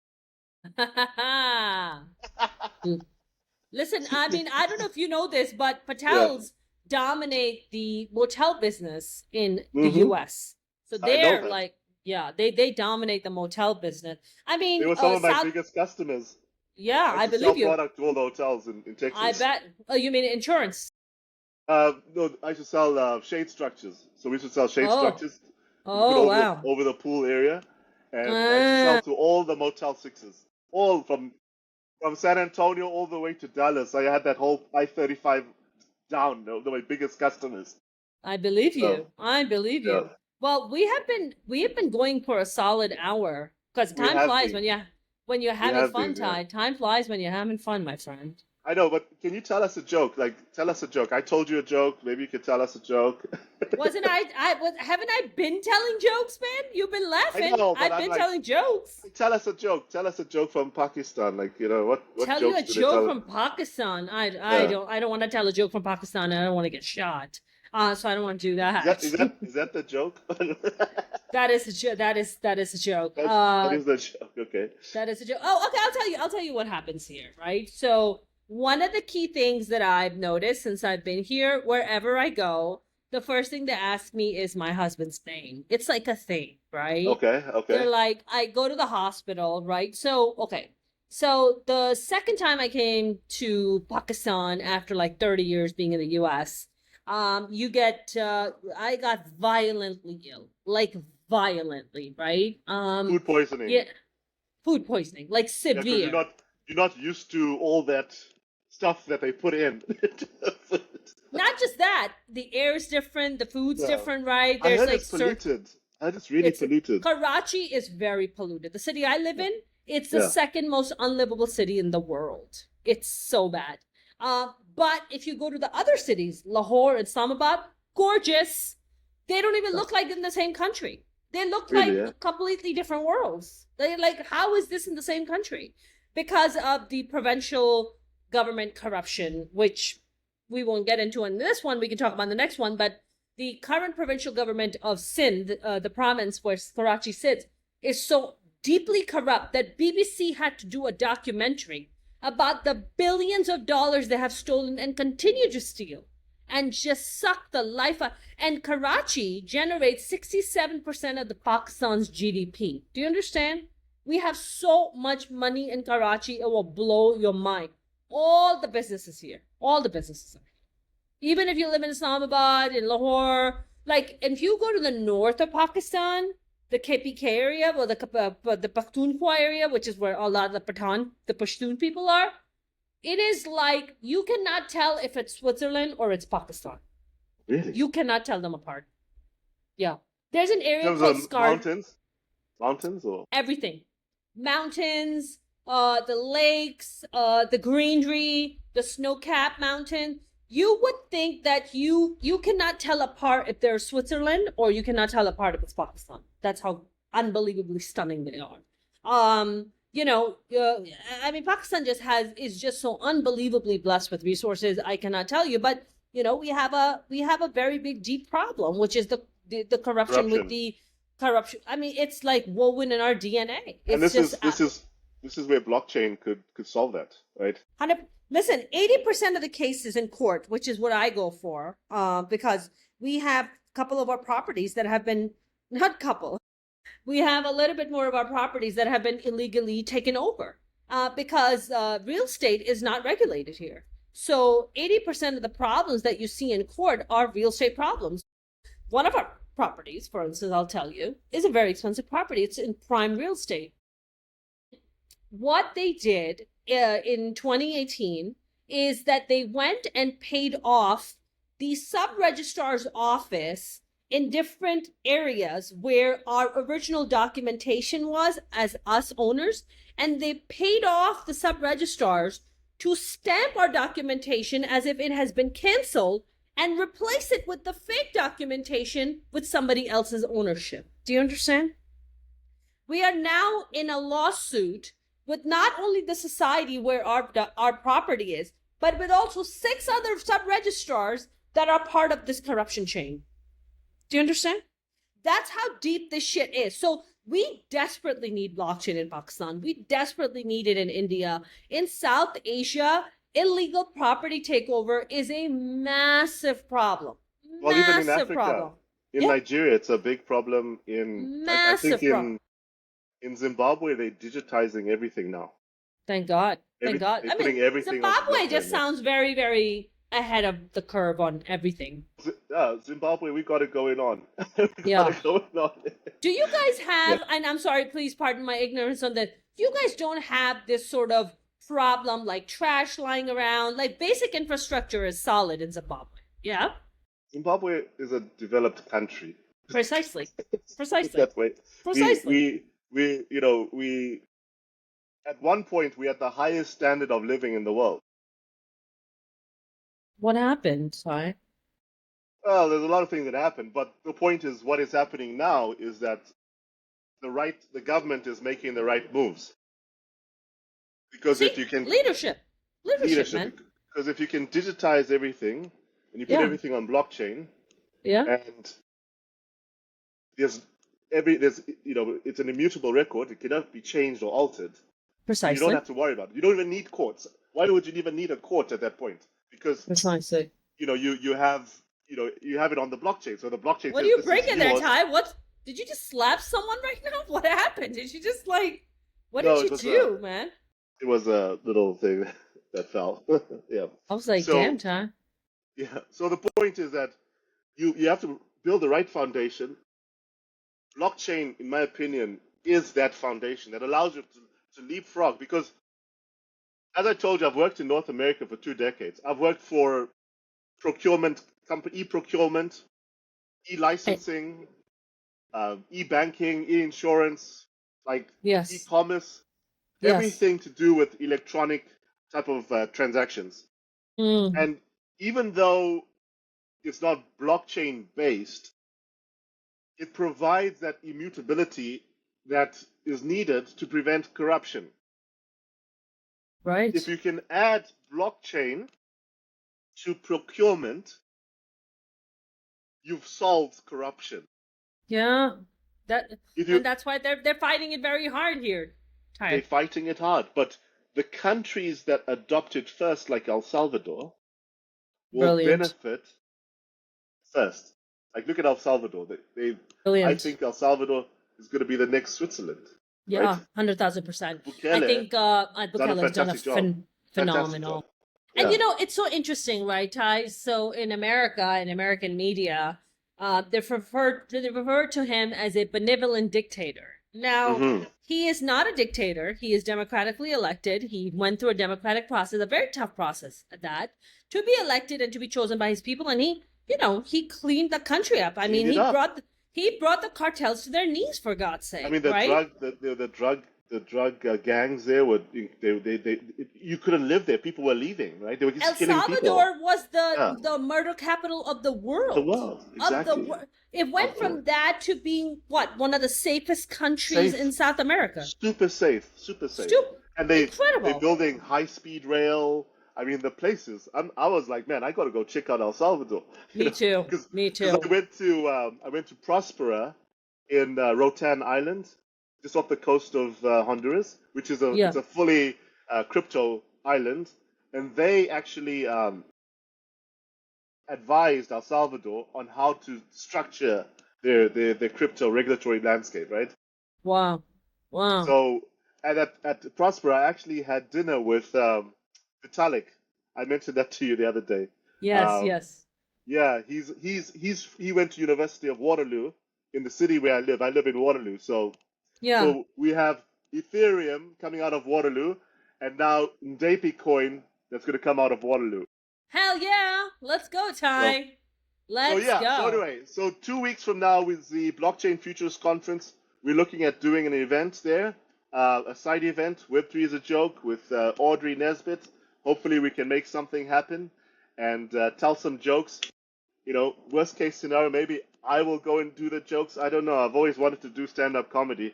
Speaker 2: Listen, I mean, I don't know if you know this, but
Speaker 1: Yeah.
Speaker 2: Patels dominate the motel business in the
Speaker 1: Mm-hmm.
Speaker 2: US. So
Speaker 1: I know
Speaker 2: they're
Speaker 1: that.
Speaker 2: like, yeah, they dominate the motel business. I
Speaker 1: They
Speaker 2: mean,
Speaker 1: were some of my
Speaker 2: South,
Speaker 1: biggest customers.
Speaker 2: yeah,
Speaker 1: I used
Speaker 2: I
Speaker 1: to sell
Speaker 2: believe you.
Speaker 1: product to all the hotels in
Speaker 2: I
Speaker 1: Texas.
Speaker 2: bet. Oh, you mean insurance?
Speaker 1: No, I used to sell shade structures. So we used to sell shade
Speaker 2: Oh,
Speaker 1: structures you put
Speaker 2: oh,
Speaker 1: over the
Speaker 2: wow.
Speaker 1: over the pool area, and I used to sell to all the Motel Sixes, all from San Antonio all the way to Dallas. I had that whole I-35 down. They're my biggest customers.
Speaker 2: I believe
Speaker 1: So
Speaker 2: you. I believe
Speaker 1: yeah,
Speaker 2: you. Well, we have been going for a solid hour because
Speaker 1: We
Speaker 2: time
Speaker 1: have
Speaker 2: flies
Speaker 1: been.
Speaker 2: when you're
Speaker 1: We
Speaker 2: having
Speaker 1: have
Speaker 2: fun.
Speaker 1: been, yeah.
Speaker 2: Time flies when you're having fun, my friend.
Speaker 1: I know, but can you tell us a joke? Like, tell us a joke. I told you a joke. Maybe you could tell us a joke.
Speaker 2: Wasn't haven't I been telling jokes, man? You've been
Speaker 1: I
Speaker 2: laughing.
Speaker 1: know, but
Speaker 2: I've
Speaker 1: I'm
Speaker 2: been
Speaker 1: like,
Speaker 2: telling jokes.
Speaker 1: tell us a joke. Tell us a joke from Pakistan. Like, what
Speaker 2: Tell you
Speaker 1: jokes
Speaker 2: a
Speaker 1: do they
Speaker 2: joke
Speaker 1: tell?
Speaker 2: from Pakistan. I
Speaker 1: Yeah.
Speaker 2: don't want to tell a joke from Pakistan. I don't want to get shot. So I don't want to do
Speaker 1: Is that
Speaker 2: that.
Speaker 1: is that is that the joke?
Speaker 2: That is a joke.
Speaker 1: That is the joke. Okay.
Speaker 2: That is a joke. Oh, okay. I'll tell you what happens here, right? So one of the key things that I've noticed since I've been here, wherever I go, the first thing they ask me is my husband's name. It's like a thing, right?
Speaker 1: Okay.
Speaker 2: They're
Speaker 1: Okay.
Speaker 2: like, I go to the hospital, right? So, okay. So the second time I came to Pakistan after like 30 years being in the US, I got violently ill, like violently, right?
Speaker 1: Food poisoning.
Speaker 2: Yeah, food poisoning, like
Speaker 1: Yeah, because
Speaker 2: severe.
Speaker 1: you're not used to all that stuff that they put in.
Speaker 2: Not just that, the air is different, the food's
Speaker 1: Yeah.
Speaker 2: different, right?
Speaker 1: I
Speaker 2: There's
Speaker 1: heard
Speaker 2: like
Speaker 1: it's polluted. I heard it's really
Speaker 2: it's
Speaker 1: polluted.
Speaker 2: Karachi is very polluted. The city I live in, it's the
Speaker 1: Yeah.
Speaker 2: second most unlivable city in the world. It's so bad. But if you go to the other cities, Lahore, Islamabad, gorgeous. They don't even look like in the same country. They look
Speaker 1: Really, yeah.
Speaker 2: like completely different worlds. They like, how is this in the same country? Because of the provincial government corruption, which we won't get into in this one. We can talk about in the next one. But the current provincial government of Sindh, the province where Karachi sits, is so deeply corrupt that BBC had to do a documentary about the billions of dollars they have stolen and continue to steal and just suck the life out. And Karachi generates 67% of the Pakistan's GDP. Do you understand? We have so much money in Karachi, it will blow your mind. All the businesses here, all the businesses. Even if you live in Islamabad, in Lahore, like if you go to the north of Pakistan, the KPK area, or the Pakhtunkhwa area, which is where a lot of the Pashtun people are, it is like you cannot tell if it's Switzerland or it's Pakistan.
Speaker 1: Really?
Speaker 2: You cannot tell them apart. Yeah. There's an
Speaker 1: In
Speaker 2: area
Speaker 1: terms
Speaker 2: called
Speaker 1: of
Speaker 2: Scar.
Speaker 1: mountains or
Speaker 2: Everything. Mountains, the lakes, the greenery, the snow-capped mountain. You would think that you cannot tell apart if they're Switzerland or you cannot tell apart if it's Pakistan. That's how unbelievably stunning they are. I mean, Pakistan is just so unbelievably blessed with resources. I cannot tell you, but we have a very big deep problem, which is the corruption with
Speaker 1: corruption.
Speaker 2: the corruption. I mean, it's like woven in our DNA.
Speaker 1: And
Speaker 2: It's just
Speaker 1: this is where blockchain could solve that, right?
Speaker 2: 100. Listen, 80% of the cases in court, which is what I go for, because we have a couple of our properties that have been, not couple, we have a little bit more of our properties that have been illegally taken over, because real estate is not regulated here. So 80% of the problems that you see in court are real estate problems. One of our properties, for instance, I'll tell you, is a very expensive property. It's in prime real estate. What they did in 2018 is that they went and paid off the sub-registrar's office in different areas where our original documentation was as us owners, and they paid off the sub-registrars to stamp our documentation as if it has been canceled and replace it with the fake documentation with somebody else's ownership. Do you understand? We are now in a lawsuit with not only the society where our property is, but with also 6 other sub-registrars that are part of this corruption chain. Do you understand? That's how deep this shit is. So we desperately need blockchain in Pakistan. We desperately need it in India. In South Asia, illegal property takeover is a massive problem.
Speaker 1: Well, even in
Speaker 2: Massive
Speaker 1: Africa,
Speaker 2: problem.
Speaker 1: in
Speaker 2: Yeah.
Speaker 1: Nigeria, it's a big problem. I think
Speaker 2: Massive problem.
Speaker 1: in Zimbabwe, they're digitizing everything now.
Speaker 2: Thank God. Thank God.
Speaker 1: They're
Speaker 2: I
Speaker 1: putting
Speaker 2: mean,
Speaker 1: everything onto
Speaker 2: Zimbabwe
Speaker 1: blockchain,
Speaker 2: just
Speaker 1: yeah.
Speaker 2: sounds very, very ahead of the curve on everything.
Speaker 1: Zimbabwe, we got it going on. We got
Speaker 2: Yeah.
Speaker 1: it going on.
Speaker 2: Do you guys have, and I'm sorry, please pardon my ignorance on that, you guys don't have this sort of problem like trash lying around, like basic infrastructure is solid in Zimbabwe. Yeah?
Speaker 1: Zimbabwe is a developed country.
Speaker 2: Precisely. Precisely.
Speaker 1: That way. We
Speaker 2: Precisely.
Speaker 1: we we you know we at one point we had the highest standard of living in the world.
Speaker 2: What happened, Ty?
Speaker 1: Well, there's a lot of things that happened, but the point is, what is happening now is that the government is making the right moves because
Speaker 2: See?
Speaker 1: if you can
Speaker 2: Leadership. Leadership,
Speaker 1: leadership,
Speaker 2: man.
Speaker 1: because if you can digitize everything and you put
Speaker 2: Yeah.
Speaker 1: everything on blockchain
Speaker 2: Yeah.
Speaker 1: and there's there's it's an immutable record, it cannot be changed or altered. So you don't
Speaker 2: Precisely.
Speaker 1: have to worry about it. You don't even need courts. Why would you even need a court at that point? Because
Speaker 2: Precisely.
Speaker 1: you have you have it on the blockchain. So the blockchain
Speaker 2: What are
Speaker 1: says
Speaker 2: you
Speaker 1: this is
Speaker 2: breaking there,
Speaker 1: yours.
Speaker 2: Ty? What did you just slap someone right now? What happened? Did you just what
Speaker 1: No,
Speaker 2: did you do, man?
Speaker 1: it was a little thing that fell. Yeah.
Speaker 2: I was like,
Speaker 1: So
Speaker 2: damn, Ty.
Speaker 1: yeah. So the point is that you have to build the right foundation. Blockchain, in my opinion, is that foundation that allows you to leapfrog. Because as I told you, I've worked in North America for 2 decades. I've worked for procurement company, e-procurement,
Speaker 2: Hey,
Speaker 1: e-licensing, e-banking, e-insurance, like
Speaker 2: yes.
Speaker 1: e-commerce,
Speaker 2: Yes.
Speaker 1: everything to do with electronic type of transactions.
Speaker 2: Mm,
Speaker 1: And even though it's not blockchain based, it provides that immutability that is needed to prevent corruption. If
Speaker 2: right.
Speaker 1: you can add blockchain to procurement, you've solved corruption.
Speaker 2: Yeah. That
Speaker 1: If
Speaker 2: and
Speaker 1: you
Speaker 2: that's why they're fighting it very hard here,
Speaker 1: They're
Speaker 2: Ty.
Speaker 1: fighting it hard, but the countries that adopt it first, like El Salvador, will
Speaker 2: Brilliant.
Speaker 1: benefit first. Like look at El Salvador. I
Speaker 2: Brilliant.
Speaker 1: think El Salvador is going to be the next Switzerland, right?
Speaker 2: Yeah, 100,000%. I
Speaker 1: Bukele
Speaker 2: think
Speaker 1: done a
Speaker 2: Bukele has done a
Speaker 1: fantastic job. Fantastic job.
Speaker 2: phenomenal. And
Speaker 1: Yeah.
Speaker 2: it's so interesting, right, Ty? So in America, in American media, they refer to him as a benevolent dictator. Now,
Speaker 1: Mm-hmm.
Speaker 2: he is not a dictator. He is democratically elected. He went through a democratic process, a very tough process at that, to be elected and to be chosen by his people. And he cleaned the country up. I
Speaker 1: Clean
Speaker 2: mean,
Speaker 1: it up.
Speaker 2: he brought the cartels to their knees, for God's
Speaker 1: I
Speaker 2: sake,
Speaker 1: mean,
Speaker 2: right?
Speaker 1: the drug gangs there were you couldn't live there. People were leaving, right? They were
Speaker 2: El
Speaker 1: just killing people.
Speaker 2: Salvador was
Speaker 1: Yeah,
Speaker 2: the murder capital of the
Speaker 1: the
Speaker 2: world.
Speaker 1: world exactly.
Speaker 2: It
Speaker 1: Of
Speaker 2: went
Speaker 1: the
Speaker 2: from that to being what, one of the safest countries
Speaker 1: safe,
Speaker 2: in South America.
Speaker 1: super safe, super safe.
Speaker 2: Stupid,
Speaker 1: And they
Speaker 2: incredible.
Speaker 1: building high speed rail. I mean, the places. I was like, man, I got to go check out El Salvador,
Speaker 2: Me too.
Speaker 1: because
Speaker 2: Me
Speaker 1: I
Speaker 2: too.
Speaker 1: went to Prospera in Rotan Island, just off the coast of Honduras, which is
Speaker 2: Yeah.
Speaker 1: it's a fully crypto island, and they actually advised El Salvador on how to structure their crypto regulatory landscape, right?
Speaker 2: Wow. Wow.
Speaker 1: So at Prosper, I actually had dinner with Vitalik. I mentioned that to you the other day.
Speaker 2: Yes.
Speaker 1: Um,
Speaker 2: Yes.
Speaker 1: yeah, he went to University of Waterloo in the city where I live. I live in Waterloo, so
Speaker 2: Yeah.
Speaker 1: so we have Ethereum coming out of Waterloo, and now Ndapi coin that's going to come out of Waterloo.
Speaker 2: Hell yeah. Let's go,
Speaker 1: So
Speaker 2: Ty.
Speaker 1: so
Speaker 2: Let's
Speaker 1: yeah. So
Speaker 2: go.
Speaker 1: anyway, so 2 weeks from now with the Blockchain Futures Conference, we're looking at doing an event there, a side event. Web3 is a joke with Audrey Nesbitt. Hopefully, we can make something happen and tell some jokes. Worst case scenario, maybe I will go and do the jokes. I don't know. I've always wanted to do stand-up comedy.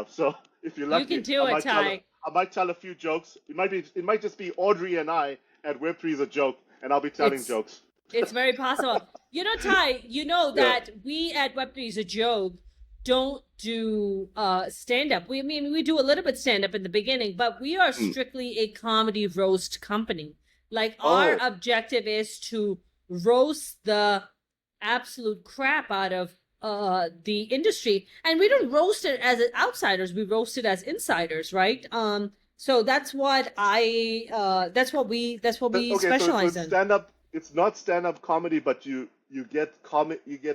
Speaker 1: So if you're
Speaker 2: You can
Speaker 1: lucky,
Speaker 2: do it, Ty.
Speaker 1: I might tell a few jokes. It might just be Audrey and I at Web3 is a joke, and I'll be telling
Speaker 2: It's
Speaker 1: jokes.
Speaker 2: It's very possible. Ty, you know
Speaker 1: Yeah.
Speaker 2: that we at Web3 is a joke don't do stand up. We do a little bit stand up in the beginning, but we are
Speaker 1: Hmm.
Speaker 2: strictly a comedy roast company. Like our
Speaker 1: Oh,
Speaker 2: objective is to roast the absolute crap out of the industry, and we don't roast it as outsiders, we roast it as insiders, right? So that's what we
Speaker 1: okay. So
Speaker 2: specialize
Speaker 1: it's
Speaker 2: in.
Speaker 1: stand-up. It's not stand-up comedy, but you get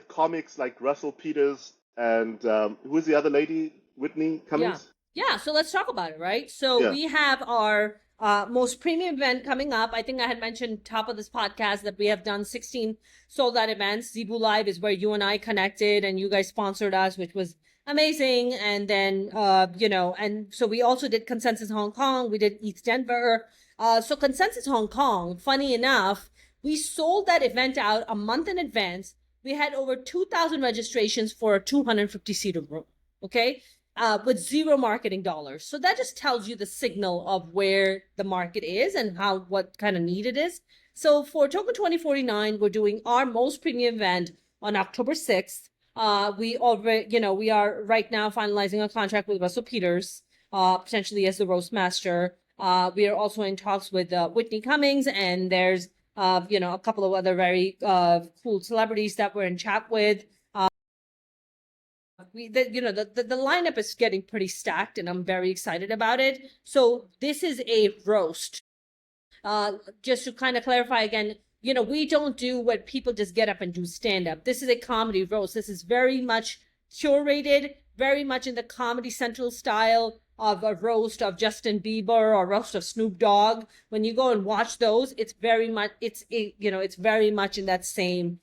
Speaker 1: comics like Russell Peters and who's the other lady? Whitney
Speaker 2: Yeah.
Speaker 1: Cummings.
Speaker 2: Yeah. So let's talk about it, right? So
Speaker 1: Yeah.
Speaker 2: we have our most premium event coming up. I think I had mentioned top of this podcast that we have done 16 sold out events. Zebu Live is where you and I connected and you guys sponsored us, which was amazing. And then, and so we also did Consensus Hong Kong. We did ETH Denver. So Consensus Hong Kong, funny enough, we sold that event out a month in advance. We had over 2,000 registrations for a 250-seater room. Okay. With zero marketing dollars. So that just tells you the signal of where the market is and what kind of need it is. So for Token 2049, we're doing our most premium event on October 6th. We are right now finalizing a contract with Russell Peters, potentially as the roast master. We are also in talks with Whitney Cummings, and there's a couple of other very cool celebrities that we're in chat with. The lineup is getting pretty stacked, and I'm very excited about it. So this is a roast. Just to kind of clarify again, we don't do what people just get up and do stand up. This is a comedy roast. This is very much curated, very much in the Comedy Central style of a roast of Justin Bieber or roast of Snoop Dogg. When you go and watch those, it's very much in that same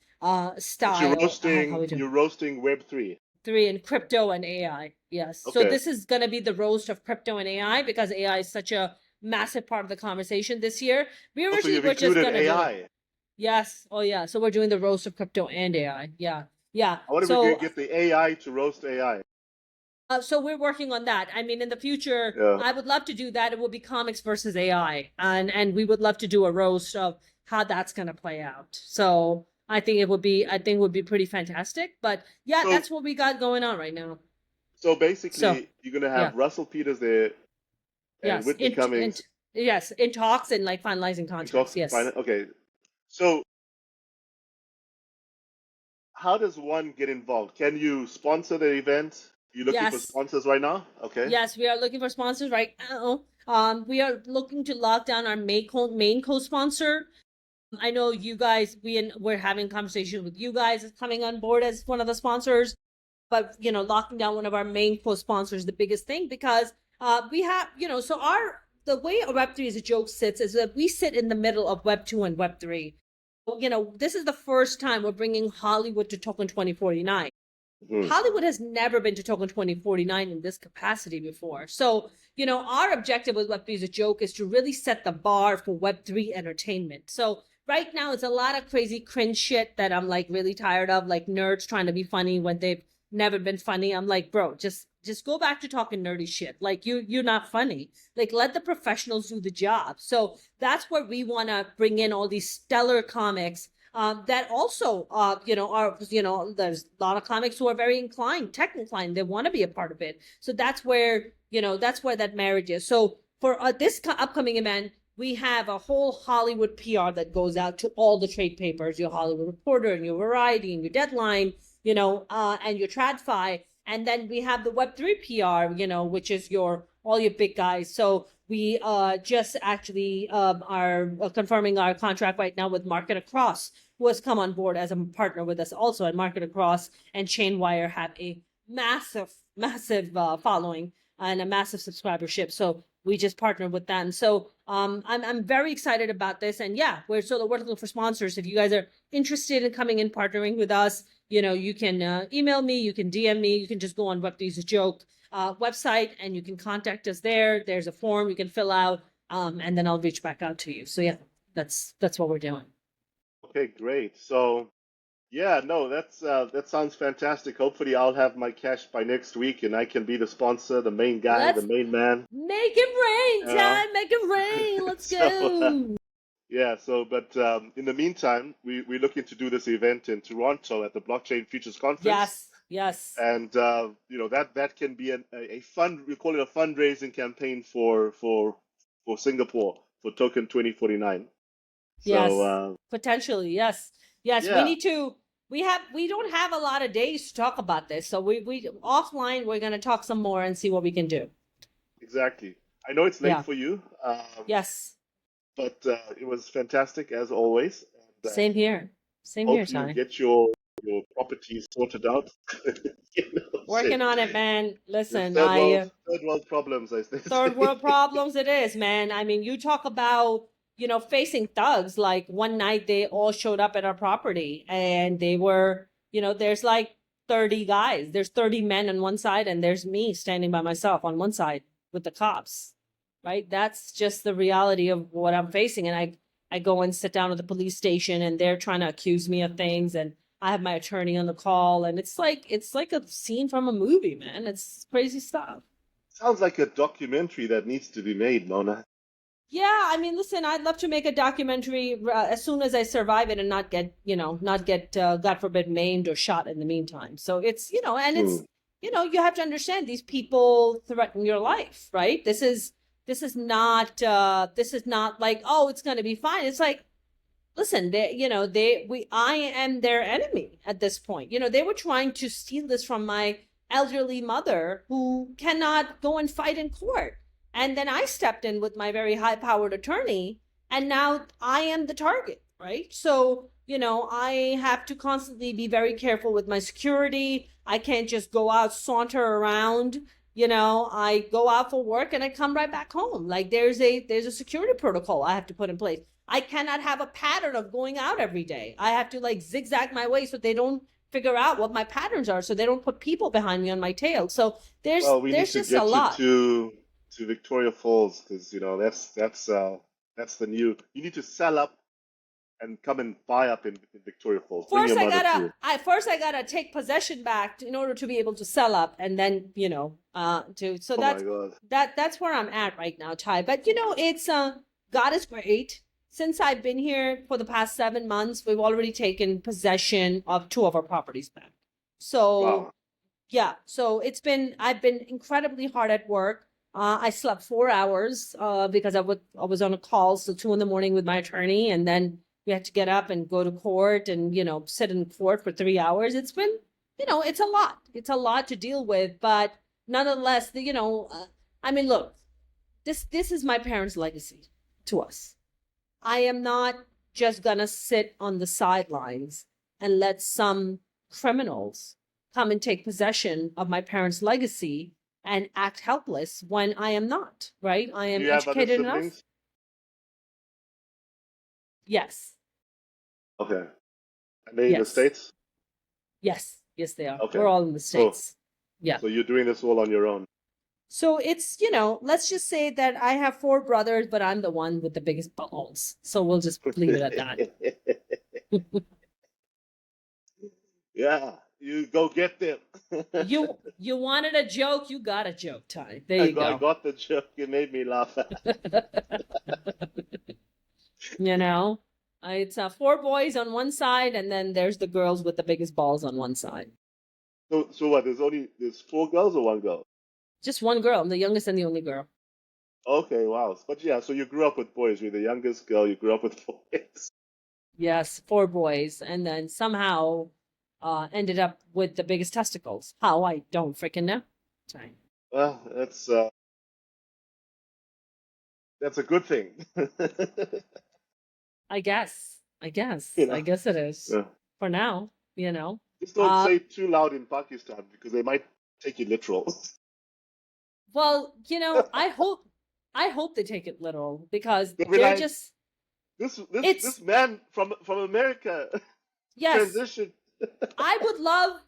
Speaker 2: style.
Speaker 1: You're roasting Web3.
Speaker 2: And crypto and AI. Yes. Okay. So this is going to be the roast of crypto and AI because AI is such a massive part of the conversation this year. We originally were just going to AI. Yes. Oh yeah. So we're doing the roast of crypto and AI. Yeah. Yeah.
Speaker 1: I wonder if we could get the AI to roast AI.
Speaker 2: So we're working on that. I mean, in the future, I would love to do that. It will be comics versus AI, and we would love to do a roast of how that's going to play out. So I think it would be pretty fantastic. But yeah, that's what we got going on right now.
Speaker 1: So basically, you're going to have Russell Peters there, and Whitney Cummings.
Speaker 2: Yes, in talks and like finalizing contracts. Yes.
Speaker 1: Okay. So how does one get involved? Can you sponsor the event? You're looking for sponsors right now? Okay.
Speaker 2: Yes, we are looking for sponsors right now. We are looking to lock down our main co-sponsor. I know you guys, we're having conversations with you guys coming on board as one of the sponsors, but locking down one of our main co-sponsors is the biggest thing because we have, the way Web3 as a joke sits is that we sit in the middle of Web2 and Web3. This is the first time we're bringing Hollywood to Token 2049. Hollywood has never been to Token 2049 in this capacity before. So, our objective with Web3 as a joke is to really set the bar for Web3 entertainment. So right now it's a lot of crazy cringe shit that I'm like really tired of, like nerds trying to be funny when they've never been funny. I'm like, bro, just go back to talking nerdy shit. Like you're not funny. Like let the professionals do the job. So that's where we want to bring in all these stellar comics that also, there's a lot of comics who are very tech inclined. They want to be a part of it. So that's where that marriage is. So for this upcoming event, we have a whole Hollywood PR that goes out to all the trade papers, your Hollywood Reporter and your Variety and your Deadline, and your TradFi. And then we have the Web3 PR, which is all your big guys. So we just actually are confirming our contract right now with Market Across, who has come on board as a partner with us also. And Market Across and Chainwire have a massive following and a massive subscribership. So we just partnered with them. So I'm very excited about this. And yeah, we're looking for sponsors. If you guys are interested in coming in partnering with us, you can email me, you can DM me, you can just go on Web3 as a joke website and you can contact us there. There's a form you can fill out, and then I'll reach back out to you. So yeah, that's what we're doing.
Speaker 1: Okay, great. So yeah, no, that sounds fantastic. Hopefully I'll have my cash by next week and I can be the sponsor, the main guy, the main man.
Speaker 2: Make it rain, John, make it rain. Let's go.
Speaker 1: But in the meantime, we're looking to do this event in Toronto at the Blockchain Futures Conference.
Speaker 2: Yes.
Speaker 1: And that can be a fund. We call it a fundraising campaign for Singapore for Token 2049.
Speaker 2: Yes, potentially. Yes. We need to. We don't have a lot of days to talk about this, so we offline we're going to talk some more and see what we can do.
Speaker 1: Exactly. I know it's late for you.
Speaker 2: Yes.
Speaker 1: But it was fantastic as always. And,
Speaker 2: Same here. Same here, Tony.
Speaker 1: Get your properties sorted out. Shit.
Speaker 2: Working on it, man.
Speaker 1: It's
Speaker 2: Listen,
Speaker 1: third world problems, I
Speaker 2: third
Speaker 1: say.
Speaker 2: world problems it is, man. I mean, you talk about, facing thugs. Like one night they all showed up at our property and they were, there's like 30 guys. There's 30 men on one side and there's me standing by myself on one side with the cops. Right? That's just the reality of what I'm facing. And I go and sit down at the police station and they're trying to accuse me of things, and I have my attorney on the call, and it's like a scene from a movie, man. It's crazy stuff.
Speaker 1: Sounds like a documentary that needs to be made, Mona.
Speaker 2: Yeah, I mean, listen, I'd love to make a documentary as soon as I survive it and not get God forbid maimed or shot in the meantime. So it's, and it's, you have to understand these people threaten your life, right? This is not like, oh, it's going to be fine. It's like, listen, I am their enemy at this point. They were trying to steal this from my elderly mother who cannot go and fight in court. And then I stepped in with my very high powered attorney, and now I am the target, right? So, I have to constantly be very careful with my security. I can't just go out, saunter around. I go out for work and I come right back home. Like there's a security protocol I have to put in place. I cannot have a pattern of going out every day. I have to like zigzag my way so they don't figure out what my patterns are, so they don't put people behind me on my tail. So there's just a lot.
Speaker 1: To Victoria Falls, because that's the new. You need to sell up and come and buy up in Victoria Falls.
Speaker 2: First I gotta take possession back in order to be able to sell up, and then that's where I'm at right now, Ty. But it's God is great. Since I've been here for the past 7 months, we've already taken possession of 2 of our properties back. So wow. Yeah, so I've been incredibly hard at work. I slept 4 hours because I was on a call till 2 a.m. with my attorney, and then we had to get up and go to court and sit in court for 3 hours. It's been it's a lot. It's a lot to deal with, but nonetheless, I mean, look, this is my parents' legacy to us. I am not just gonna sit on the sidelines and let some criminals come and take possession of my parents' legacy and act helpless when I am not, right? I am educated enough. Yes.
Speaker 1: Okay. Are they in the States?
Speaker 2: Yes. Yes, they are.
Speaker 1: Okay.
Speaker 2: We're all in the States. Yeah.
Speaker 1: So you're doing this all on your own?
Speaker 2: So it's, let's just say that I have 4 brothers, but I'm the one with the biggest balls. So we'll just leave it at that.
Speaker 1: Yeah. You go get them.
Speaker 2: You wanted a joke, you got a joke, Ty. There you go.
Speaker 1: I got the joke. You made me laugh.
Speaker 2: It's 4 boys on one side, and then there's the girls with the biggest balls on one side.
Speaker 1: So what? There's 4 girls or 1 girl?
Speaker 2: Just 1 girl. I'm the youngest and the only girl.
Speaker 1: Okay, wow. But yeah, so you grew up with boys. You're the youngest girl. You grew up with boys.
Speaker 2: Yes, 4 boys, and then somehow ended up with the biggest testicles. How? I don't freaking know. Sorry.
Speaker 1: Well, that's a good thing.
Speaker 2: I guess. I guess it is. Yeah. For now,
Speaker 1: Just don't say it too loud in Pakistan because they might take you literal.
Speaker 2: Well, I hope they take it literal because they're
Speaker 1: like,
Speaker 2: just
Speaker 1: this man from America.
Speaker 2: Yes.
Speaker 1: Transitioned.
Speaker 2: I would love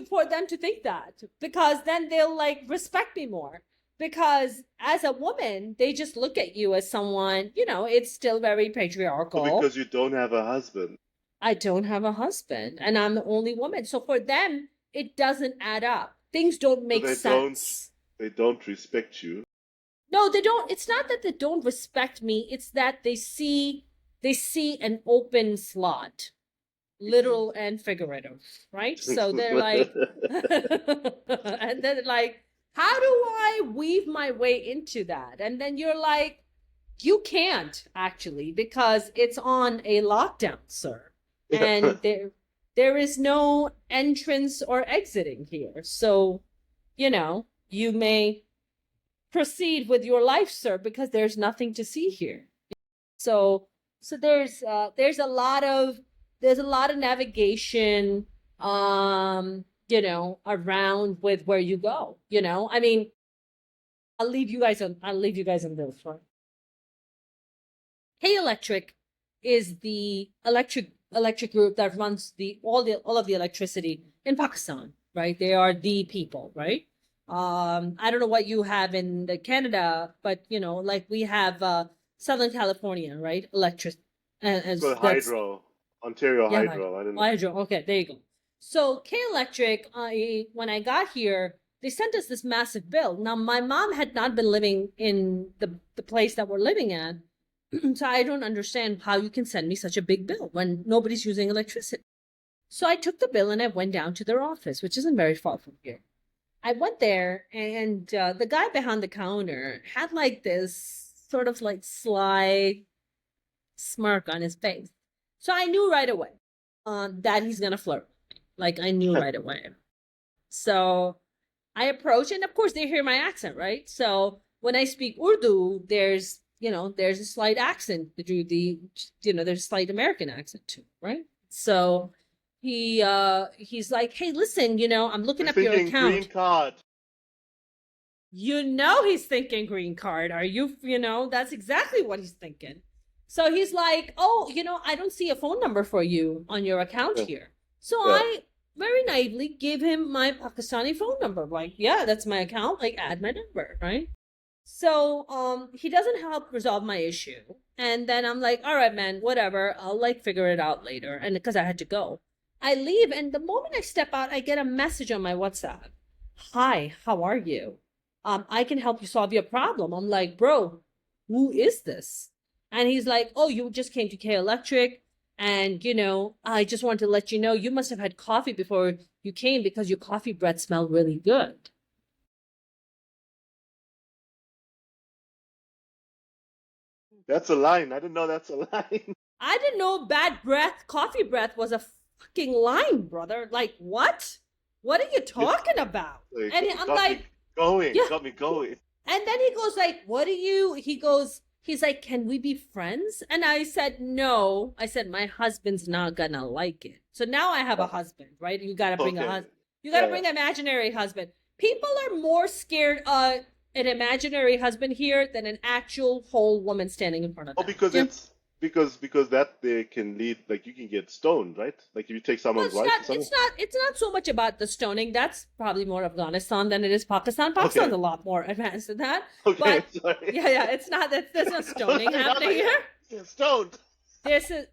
Speaker 2: for them to think that, because then they'll like respect me more. Because as a woman, they just look at you as someone, it's still very patriarchal.
Speaker 1: Well, because you don't have a husband.
Speaker 2: I don't have a husband, and I'm the only woman. So for them, it doesn't add up. Things don't make sense.
Speaker 1: They don't respect you.
Speaker 2: No, they don't. It's not that they don't respect me. It's that they see an open slot. Literal and figurative, right? So they're like, and then like, how do I weave my way into that? And then you're like, you can't actually, because it's on a lockdown, sir. And there is no entrance or exiting here. So, you may proceed with your life, sir, because there's nothing to see here. So there's a lot of navigation. around with where you go. I mean, I'll leave you guys on this, right? K Electric is the electric group that runs all of the electricity in Pakistan, right? They are the people, right? I don't know what you have in Canada, but like we have Southern California, right? Electric, and
Speaker 1: Well,
Speaker 2: that's
Speaker 1: Hydro, Ontario
Speaker 2: yeah,
Speaker 1: Hydro. I don't know.
Speaker 2: Hydro. Okay, there you go. So K Electric, when I got here, they sent us this massive bill. Now my mom had not been living in the place that we're living at, so I don't understand how you can send me such a big bill when nobody's using electricity. So I took the bill and I went down to their office, which isn't very far from here. I went there, and the guy behind the counter had like this sort of like sly smirk on his face. So I knew right away that he's gonna flirt. Like I knew right away. So I approach, and of course they hear my accent, right? So when I speak Urdu, there's a slight accent. There's a slight American accent too, right? So he's like, hey, listen, I'm looking
Speaker 1: We're
Speaker 2: up your
Speaker 1: thinking
Speaker 2: account.
Speaker 1: green card.
Speaker 2: He's thinking green card. Are you, that's exactly what he's thinking. So he's like, oh, I don't see a phone number for you on your account here. So I very naively gave him my Pakistani phone number. Like, yeah, that's my account. Like, add my number, right? So he doesn't help resolve my issue. And then I'm like, all right, man, whatever. I'll like figure it out later. And because I had to go. I leave, and the moment I step out, I get a message on my WhatsApp. Hi, how are you? I can help you solve your problem. I'm like, bro, who is this? And he's like, oh, you just came to K Electric, and I just wanted to let you know you must have had coffee before you came because your coffee breath smelled really good.
Speaker 1: That's a line. I didn't know that's a line.
Speaker 2: I didn't know coffee breath was a fucking line, brother. Like, what? What are you talking about?
Speaker 1: Like,
Speaker 2: And I'm like,
Speaker 1: got me going.
Speaker 2: And then he goes like, he's like, can we be friends? And I said, no. I said, my husband's not gonna like it. So now I have a husband, right? You gotta bring a husband. You gotta bring an imaginary husband. People are more scared of an imaginary husband here than an actual whole woman standing in front of them.
Speaker 1: Oh, because because that they can lead, like you can get stoned, right? Like if you take someone's wife.
Speaker 2: It's not so much about the stoning. That's probably more Afghanistan than it is Pakistan. Pakistan's a lot more advanced than that.
Speaker 1: Okay,
Speaker 2: but,
Speaker 1: sorry.
Speaker 2: Yeah, it's not that there's no stoning happening here.
Speaker 1: Stoned.
Speaker 2: This is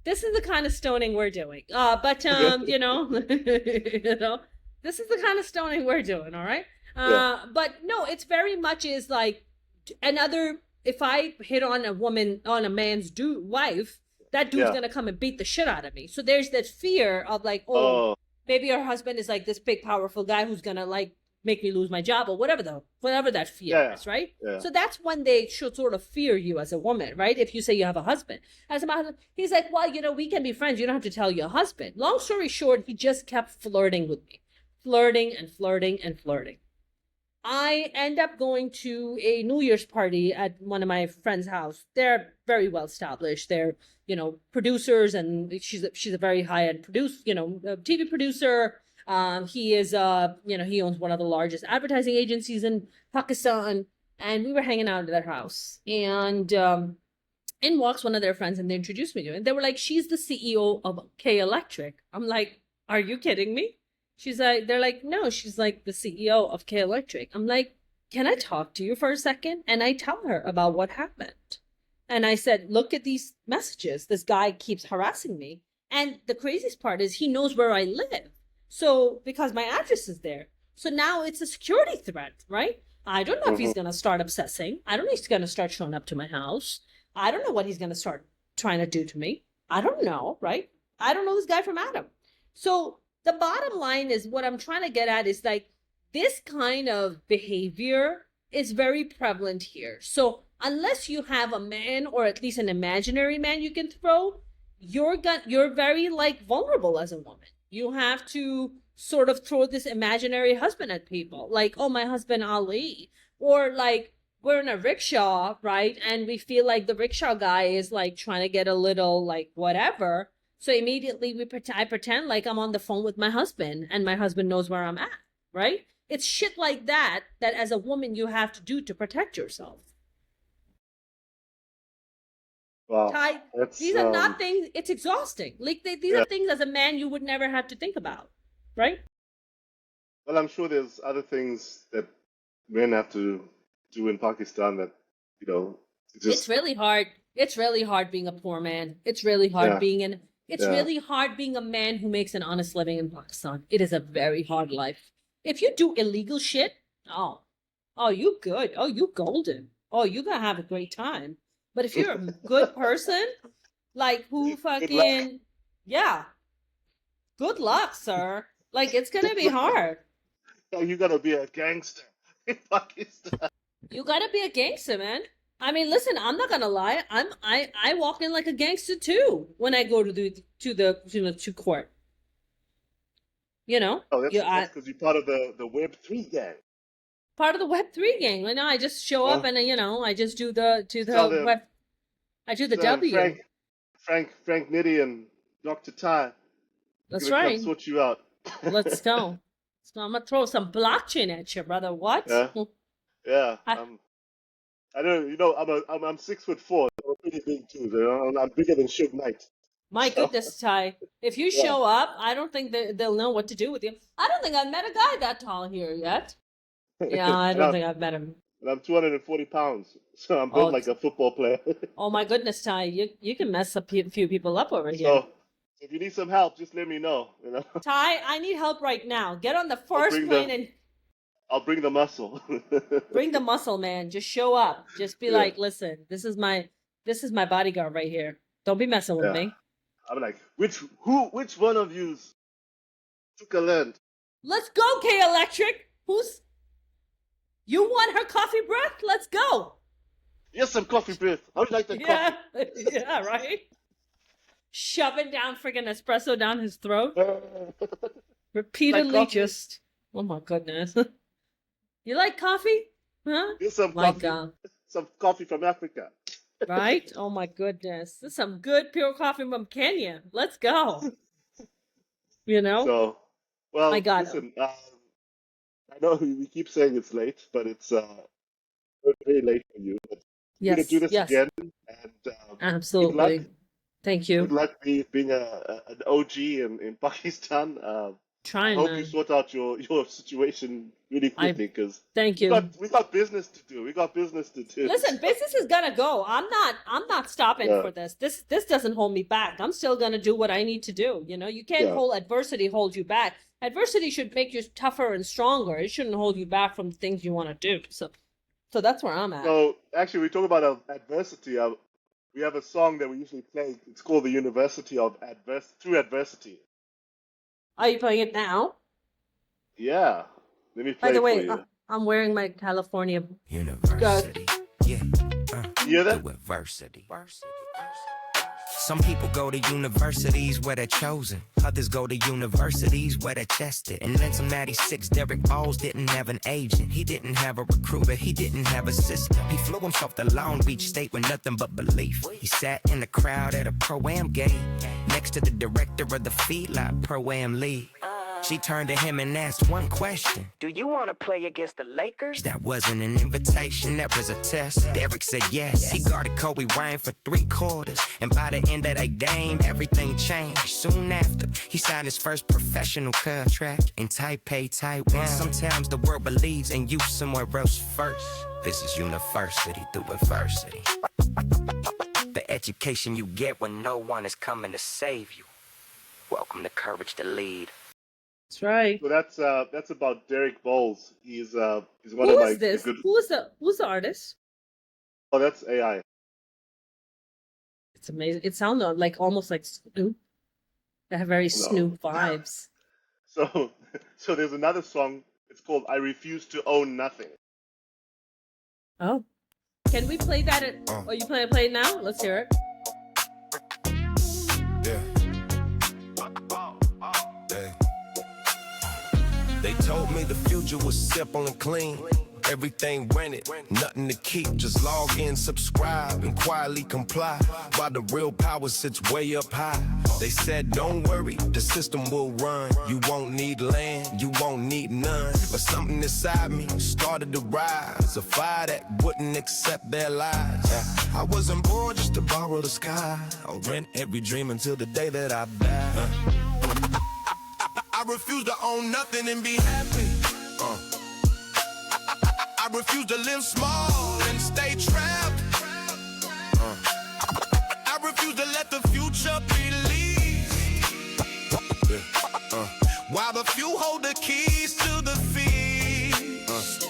Speaker 2: the kind of stoning we're doing. But you know, this is the kind of stoning we're doing. All right. But no, it's very much is like another. If I hit on a man's wife, that dude's gonna come and beat the shit out of me. So there's that fear of like, maybe her husband is like this big powerful guy who's gonna like make me lose my job or whatever that fear is, right?
Speaker 1: Yeah.
Speaker 2: So that's when they should sort of fear you as a woman, right? If you say you have a husband. As a husband, he's like, well, we can be friends. You don't have to tell your husband. Long story short, he just kept flirting with me. Flirting and flirting and flirting. I end up going to a New Year's party at one of my friends' house. They're very well established. They're, producers, and she's a very high-end TV producer. He is, he owns one of the largest advertising agencies in Pakistan. And we were hanging out at their house. And in walks one of their friends, and they introduced me to it. And they were like, she's the CEO of K Electric. I'm like, are you kidding me? They're like, no, she's like the CEO of K Electric. I'm like, can I talk to you for a second? And I tell her about what happened. And I said, look at these messages. This guy keeps harassing me. And the craziest part is he knows where I live. So, because my address is there. So now it's a security threat, right? I don't know if he's going to start obsessing. I don't know if he's going to start showing up to my house. I don't know what he's going to start trying to do to me. I don't know, right? I don't know this guy from Adam. So the bottom line is what I'm trying to get at is like this kind of behavior is very prevalent here. So unless you have a man or at least an imaginary man you can throw, you're very like vulnerable as a woman. You have to sort of throw this imaginary husband at people like, oh, my husband Ali, or like we're in a rickshaw, right? And we feel like the rickshaw guy is like trying to get a little like whatever. So immediately I pretend like I'm on the phone with my husband and my husband knows where I'm at, right? It's shit like that that as a woman you have to do to protect yourself.
Speaker 1: Wow.
Speaker 2: Ty, these are not things, it's exhausting. Like these are things as a man you would never have to think about, right?
Speaker 1: Well, I'm sure there's other things that men have to do in Pakistan that, you know,
Speaker 2: it's really hard. It's really hard being a poor man. It's really hard really hard being a man who makes an honest living in Pakistan. It is a very hard life. If you do illegal shit, oh, you good. Oh, you golden. Oh, you gonna have a great time. But if you're a good person, like who fucking, yeah, good luck, sir. Like it's gonna be hard.
Speaker 1: You gotta be a gangster in Pakistan.
Speaker 2: You gotta be a gangster, man. I mean, listen, I'm not gonna lie. I walk in like a gangster too when I go to court. You know?
Speaker 1: Oh, that's because you're part of the Web3 gang.
Speaker 2: Part of the Web3 gang. You know, I just show up and I just do the web. I do the W.
Speaker 1: Frank Nitty and Dr. Ty.
Speaker 2: That's right.
Speaker 1: Come sort you out.
Speaker 2: Let's go. So I'm gonna throw some blockchain at you, brother. What?
Speaker 1: Yeah. I don't. You know, I'm 6'4". I'm pretty big too. You know? I'm bigger than Suge Knight.
Speaker 2: My goodness, Ty. If you show up, I don't think they'll know what to do with you. I don't think I've met a guy that tall here yet. Yeah, I don't think I've met him.
Speaker 1: And I'm 240 pounds, so I'm built like a football player.
Speaker 2: Oh my goodness, Ty, you can mess a few people up over here.
Speaker 1: So if you need some help, just let me know. You know.
Speaker 2: Ty, I need help right now. Get on the first plane and
Speaker 1: I'll bring the muscle.
Speaker 2: Bring the muscle, man. Just show up. Just be like, listen, this is my bodyguard right here. Don't be messing with me.
Speaker 1: I'm like, which one of you's took a land?
Speaker 2: Let's go, K Electric. You want her coffee breath? Let's go.
Speaker 1: Yes, some coffee breath. How would you like that coffee?
Speaker 2: Yeah, right? Shoving down friggin' espresso down his throat. Repeatedly
Speaker 1: like
Speaker 2: just, oh my goodness. You like coffee? Huh?
Speaker 1: Here's some coffee. Some coffee from Africa.
Speaker 2: Right? Oh my goodness. This is some good pure coffee from Kenya. Let's go. You know?
Speaker 1: So, well,
Speaker 2: I got
Speaker 1: listen, I know we keep saying it's late, but it's very late for you. But we're going to do this again. And,
Speaker 2: absolutely.
Speaker 1: Good luck.
Speaker 2: Thank you.
Speaker 1: Good luck being an OG in Pakistan.
Speaker 2: Trying.
Speaker 1: I hope you sort out your situation really quickly because
Speaker 2: thank you.
Speaker 1: We got business to do.
Speaker 2: Listen, business is gonna go. I'm not stopping for this. This doesn't hold me back. I'm still gonna do what I need to do. You know, you can't hold adversity hold you back. Adversity should make you tougher and stronger. It shouldn't hold you back from things you want to do. So that's where I'm at.
Speaker 1: So actually, we talk about adversity. We have a song that we usually play. It's called "The University of Through Adversity."
Speaker 2: Are you playing it now?
Speaker 1: Yeah. Let me play
Speaker 2: By the way,
Speaker 1: for you.
Speaker 2: I'm wearing my California
Speaker 3: University.
Speaker 1: You hear that?
Speaker 3: University. Some people go to universities where they're chosen. Others go to universities where they're tested. In 1996, Derek Bowles didn't have an agent. He didn't have a recruiter. He didn't have a system. He flew himself to Long Beach State with nothing but belief. He sat in the crowd at a Pro-Am game next to the director of the feedlot Pro-Am League. She turned to him and asked one question. Do you want to play against the Lakers? That wasn't an invitation, that was a test. Derek said yes. He guarded Kobe Bryant for 3 quarters. And by the end of that game, everything changed. Soon after, he signed his first professional contract in Taipei, Taiwan. Sometimes the world believes in you somewhere else first. This is university through adversity. The education you get when no one is coming to save you. Welcome to Courage to Lead.
Speaker 2: That's right.
Speaker 1: So that's about Derek Bowles. He's one
Speaker 2: Who
Speaker 1: of my
Speaker 2: is this?
Speaker 1: good.
Speaker 2: Who's the artist?
Speaker 1: Oh, that's AI.
Speaker 2: It's amazing. It sounded like almost like Snoop. They have very Snoop vibes.
Speaker 1: So there's another song. It's called "I Refuse to Own Nothing."
Speaker 2: Oh, can we play that? Are you play it now? Let's hear it.
Speaker 3: Yeah. They told me the future was simple and clean. Everything rented, nothing to keep. Just log in, subscribe, and quietly comply. While the real power sits way up high. They said, don't worry, the system will run. You won't need land, you won't need none. But something inside me started to rise. A fire that wouldn't accept their lies. I wasn't born just to borrow the sky. I'll rent every dream until the day that I die. I refuse to own nothing and be happy. I refuse to live small and stay trapped. I refuse to let the future be leased. While the few hold the keys to the feast.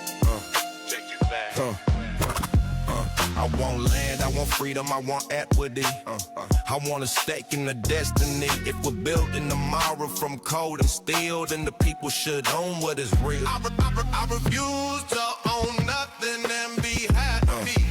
Speaker 3: Take it back. I want land, I want freedom, I want equity. I want a stake in the destiny. If we're building tomorrow from cold and steel, then the people should own what is real. I refuse to own nothing and be happy.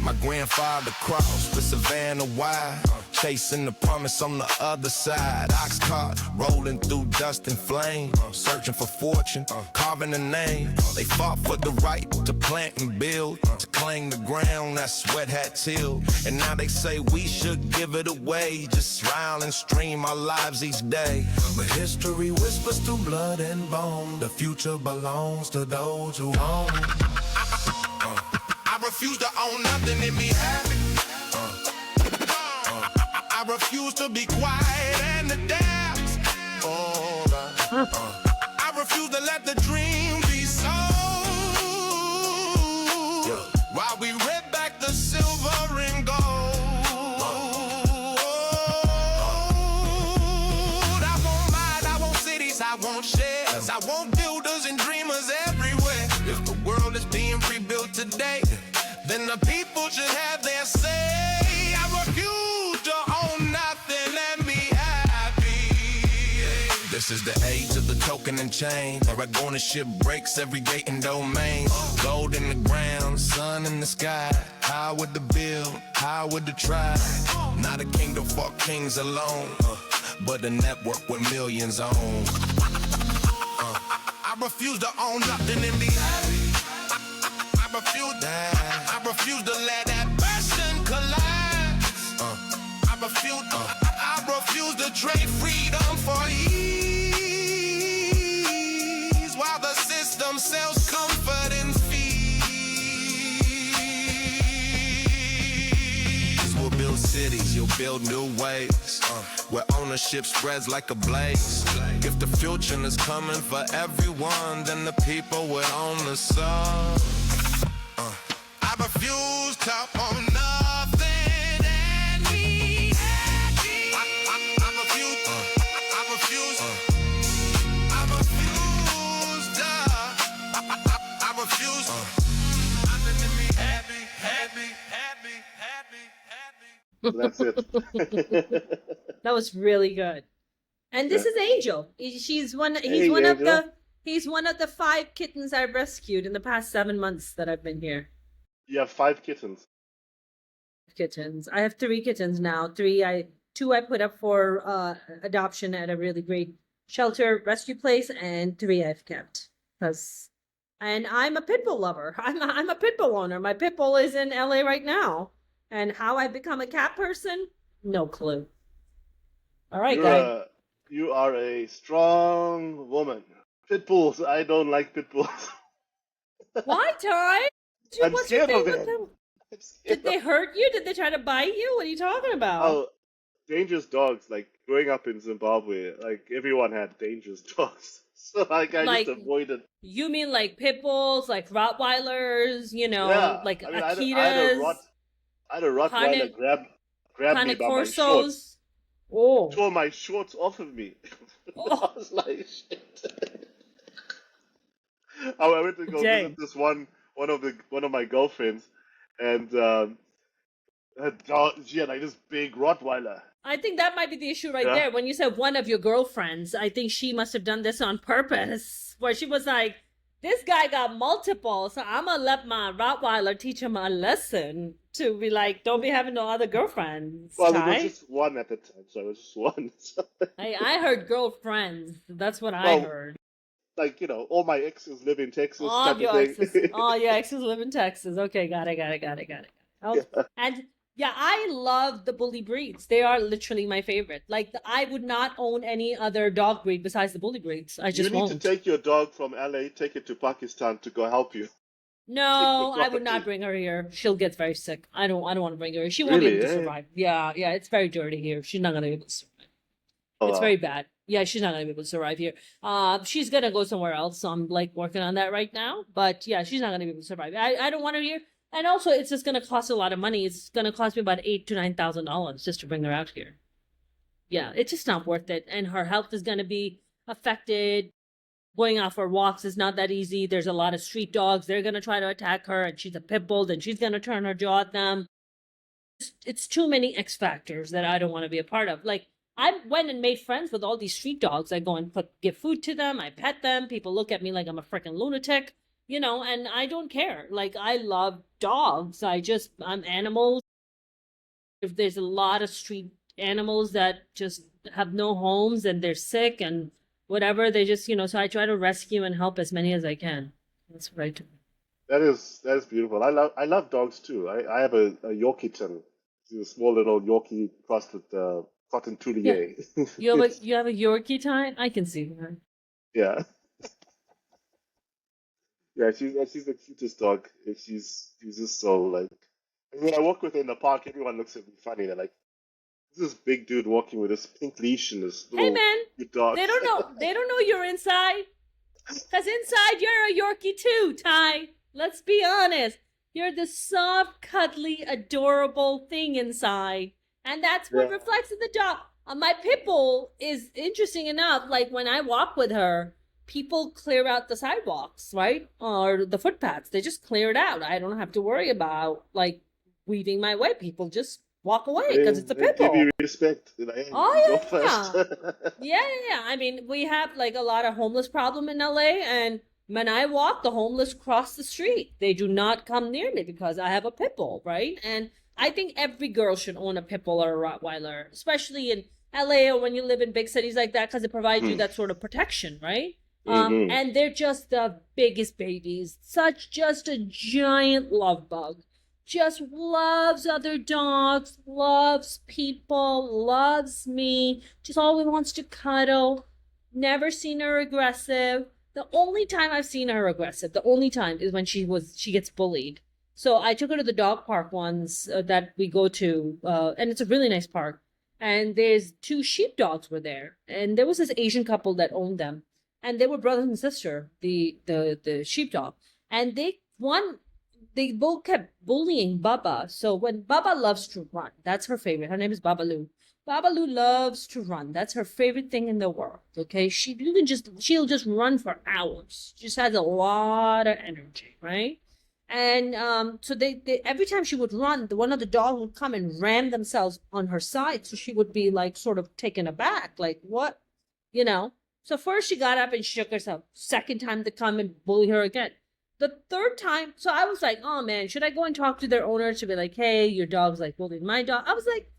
Speaker 3: My grandfather crossed the Savannah wide, chasing the promise on the other side. Ox cart rolling through dust and flame, searching for fortune, carving a name. They fought for the right to plant and build, to claim the ground that sweat had tilled. And now they say we should give it away, just smile and stream our lives each day. But history whispers through blood and bone, the future belongs to those who own. I refuse to own nothing and be happy. I refuse to be quiet and adapt. I refuse to let the dream be sold. While we rip back the silver and gold. I want mine, I want cities, I want shares. I want builders and dreamers everywhere. If the world is being rebuilt today, then the people should have their say. I refuse to own nothing and be happy. This is the age of the token and chain. Aragon ship breaks every gate and domain. Gold in the ground, sun in the sky. How would the build? How would the try? Not a kingdom for kings alone, but a network with millions own. I refuse to own nothing and be happy. I refuse to let that passion collapse. I refuse to trade freedom for ease, while the system sells comfort and fees. We'll build cities, you'll build new ways, where ownership spreads like a blaze. If the future is coming for everyone, then the people will own the soul. I refuse to own nothing and be happy. I refuse to nothing and be happy.
Speaker 1: That's it.
Speaker 2: That was really good. And this is Angel. He's one of the 5 kittens I've rescued in the past 7 months that I've been here.
Speaker 1: You have 5 kittens.
Speaker 2: Kittens. I have 3 kittens now. 2 I put up for adoption at a really great shelter rescue place, and 3 I've kept. And I'm a pit bull lover. I'm a pit bull owner. My pit bull is in LA right now. And how I become a cat person? No clue. All right, guys.
Speaker 1: You are a strong woman. Pit bulls. I don't like pit bulls.
Speaker 2: Why, Ty?
Speaker 1: I'm scared of them.
Speaker 2: Did they hurt you? Did they try to bite you? What are you talking about?
Speaker 1: Oh, dangerous dogs. Like growing up in Zimbabwe, like everyone had dangerous dogs. So I just avoided.
Speaker 2: You mean like pit bulls, like Rottweilers, like
Speaker 1: Akitas? I had a Rottweiler grab me by my shorts.
Speaker 2: Oh.
Speaker 1: Tore my shorts off of me. I was like, shit. I went to go visit this one of my girlfriends, and her dog, she had like this big Rottweiler.
Speaker 2: I think that might be the issue there. When you said one of your girlfriends, I think she must have done this on purpose, where she was like, this guy got multiple, so I'm gonna let my Rottweiler teach him a lesson to be like, don't be having no other girlfriends.
Speaker 1: Well, it was just one at the time, so it was just one.
Speaker 2: I heard girlfriends. That's what I heard.
Speaker 1: like, all my exes live in Texas
Speaker 2: All
Speaker 1: type
Speaker 2: of
Speaker 1: of
Speaker 2: your
Speaker 1: thing.
Speaker 2: exes. All your exes live in Texas. Okay, got it. Oh,
Speaker 1: Yeah.
Speaker 2: and yeah, I love the bully breeds. They are literally my favorite. Like, I would not own any other dog breed besides the bully breeds. I
Speaker 1: You
Speaker 2: just
Speaker 1: need to
Speaker 2: won't.
Speaker 1: take your dog from LA, take it to Pakistan to go help you. Take the
Speaker 2: No, I would not
Speaker 1: property.
Speaker 2: bring her here. She'll get very sick. I don't want to bring her here. She won't be
Speaker 1: Really?
Speaker 2: able to
Speaker 1: Eh?
Speaker 2: survive. Yeah, it's very dirty here. She's not gonna be able to survive.
Speaker 1: Oh,
Speaker 2: It's very
Speaker 1: wow.
Speaker 2: bad. Yeah, she's not gonna be able to survive here. She's gonna go somewhere else. So I'm like working on that right now. But yeah, she's not gonna be able to survive. I don't want her here. And also, it's just gonna cost a lot of money. It's gonna cost me about $8,000 to $9,000 just to bring her out here. Yeah, it's just not worth it. And her health is gonna be affected. Going out for walks is not that easy. There's a lot of street dogs. They're gonna try to attack her, and she's a pit bull. Then she's gonna turn her jaw at them. It's too many X factors that I don't want to be a part of. Like, I went and made friends with all these street dogs. I go and give food to them. I pet them. People look at me like I'm a freaking lunatic, and I don't care. Like, I love dogs. I'm animals. If there's a lot of street animals that just have no homes and they're sick and whatever, they just, so I try to rescue and help as many as I can. That's what I do.
Speaker 1: That is beautiful. I love dogs too. I have a Yorkie ton. It's a small little Yorkie crossed with Cotton
Speaker 2: Yeah.
Speaker 1: Toulier.
Speaker 2: You have a
Speaker 1: It's
Speaker 2: you have a Yorkie time? I can see that.
Speaker 1: yeah, yeah. She's the cutest dog. She's just so like. And when I walk with her in the park, everyone looks at me funny. They're like, "This big dude walking with this pink leash and this
Speaker 2: Hey
Speaker 1: little
Speaker 2: man,
Speaker 1: cute dog."
Speaker 2: they don't know you're inside. Cause inside you're a Yorkie too, Ty. Let's be honest. You're the soft, cuddly, adorable thing inside. And that's what
Speaker 1: Yeah.
Speaker 2: reflects in the dog. My pit bull is interesting enough. Like, when I walk with her, people clear out the sidewalks, right? Or the footpaths. They just clear it out. I don't have to worry about, like, weaving my way. People just walk away
Speaker 1: They,
Speaker 2: because it's a
Speaker 1: they
Speaker 2: pit
Speaker 1: give you
Speaker 2: bull.
Speaker 1: respect. They're like, "Hey,
Speaker 2: Oh,
Speaker 1: you go
Speaker 2: yeah.
Speaker 1: first."
Speaker 2: Yeah. I mean, we have like a lot of homeless problem in LA, and when I walk, the homeless cross the street. They do not come near me because I have a pit bull, right? And I think every girl should own a pit bull or a Rottweiler, especially in LA or when you live in big cities like that, because it provides you
Speaker 1: Hmm.
Speaker 2: that sort of protection, right?
Speaker 1: Mm-hmm.
Speaker 2: And they're just the biggest babies. Just a giant love bug. Just loves other dogs, loves people, loves me, just always wants to cuddle. Never seen her aggressive. The only time I've seen her aggressive, the only time is when she gets bullied. So I took her to the dog park once that we go to, and it's a really nice park. And there's two sheepdogs were there, and there was this Asian couple that owned them, and they were brother and sister, the sheepdog, and they both kept bullying Baba. So when Baba loves to run, that's her favorite. Her name is Babalu. Babalu loves to run. That's her favorite thing in the world. Okay, she'll just run for hours. She just has a lot of energy, right? And so they every time she would run, one of the dogs would come and ram themselves on her side. So she would be like sort of taken aback, like what, you know. So first she got up and shook herself. Second time to come and bully her again. The third time, so I was like, oh man, should I go and talk to their owner to be like, hey, your dog's like bullying my dog? I was like,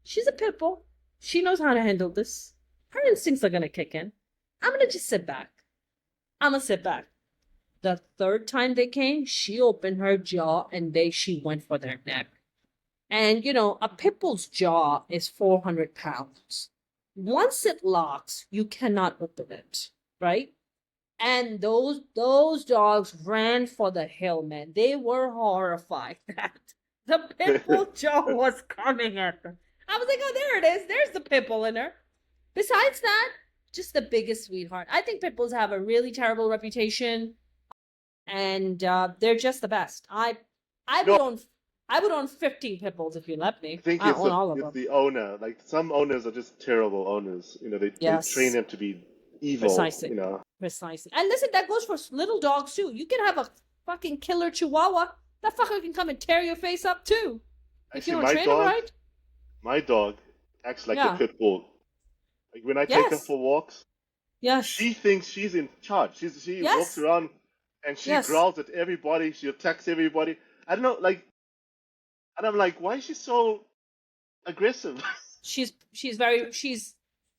Speaker 2: she's a pit bull. She knows how to handle this. Her instincts are gonna kick in. I'm gonna just sit back. I'm gonna sit back. The third time they came, she opened her jaw and she went for their neck. And a pit bull's jaw is 400 pounds. Once it locks, you cannot open it, right? And those dogs ran for the hill, man. They were horrified that the pit bull jaw was coming at them. I was like, oh, there it is. There's the pit bull in her. Besides that, just the biggest sweetheart. I think pit bulls have a really terrible reputation, and they're just the best. I would
Speaker 1: No,
Speaker 2: own I would own 15 pit bulls if you let
Speaker 1: I
Speaker 2: me.
Speaker 1: think
Speaker 2: I
Speaker 1: it's
Speaker 2: own all of
Speaker 1: it's
Speaker 2: them.
Speaker 1: the owner. Like some owners are just terrible owners. They train
Speaker 2: Yes,
Speaker 1: them to be evil.
Speaker 2: precisely. Precisely. And listen, that goes for little dogs too. You can have a fucking killer chihuahua. That fucker can come and tear your face up too. If you
Speaker 1: Actually,
Speaker 2: don't train him right.
Speaker 1: my dog acts like a
Speaker 2: Yeah.
Speaker 1: pit bull. Like when I take her
Speaker 2: Yes.
Speaker 1: for walks,
Speaker 2: Yes.
Speaker 1: she thinks she's in charge. She walks
Speaker 2: Yes.
Speaker 1: around and she
Speaker 2: Yes.
Speaker 1: growls at everybody. She attacks everybody. I don't know, like, and I'm like, why is she so aggressive?
Speaker 2: She's very she's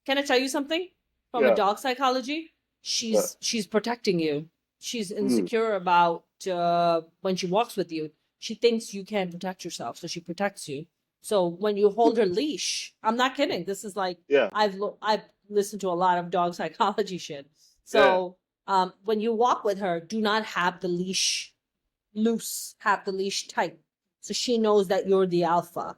Speaker 2: can I tell you something from a
Speaker 1: Yeah.
Speaker 2: dog psychology? she's protecting you. She's
Speaker 1: Mm.
Speaker 2: insecure about when she walks with you. She thinks you can't protect yourself, so she protects you. So when you hold her leash, I'm not kidding. This is like
Speaker 1: Yeah.
Speaker 2: I've listened to a lot of dog psychology shit.
Speaker 1: Yeah.
Speaker 2: So when you walk with her, do not have the leash loose, have the leash tight. So she knows that you're the alpha.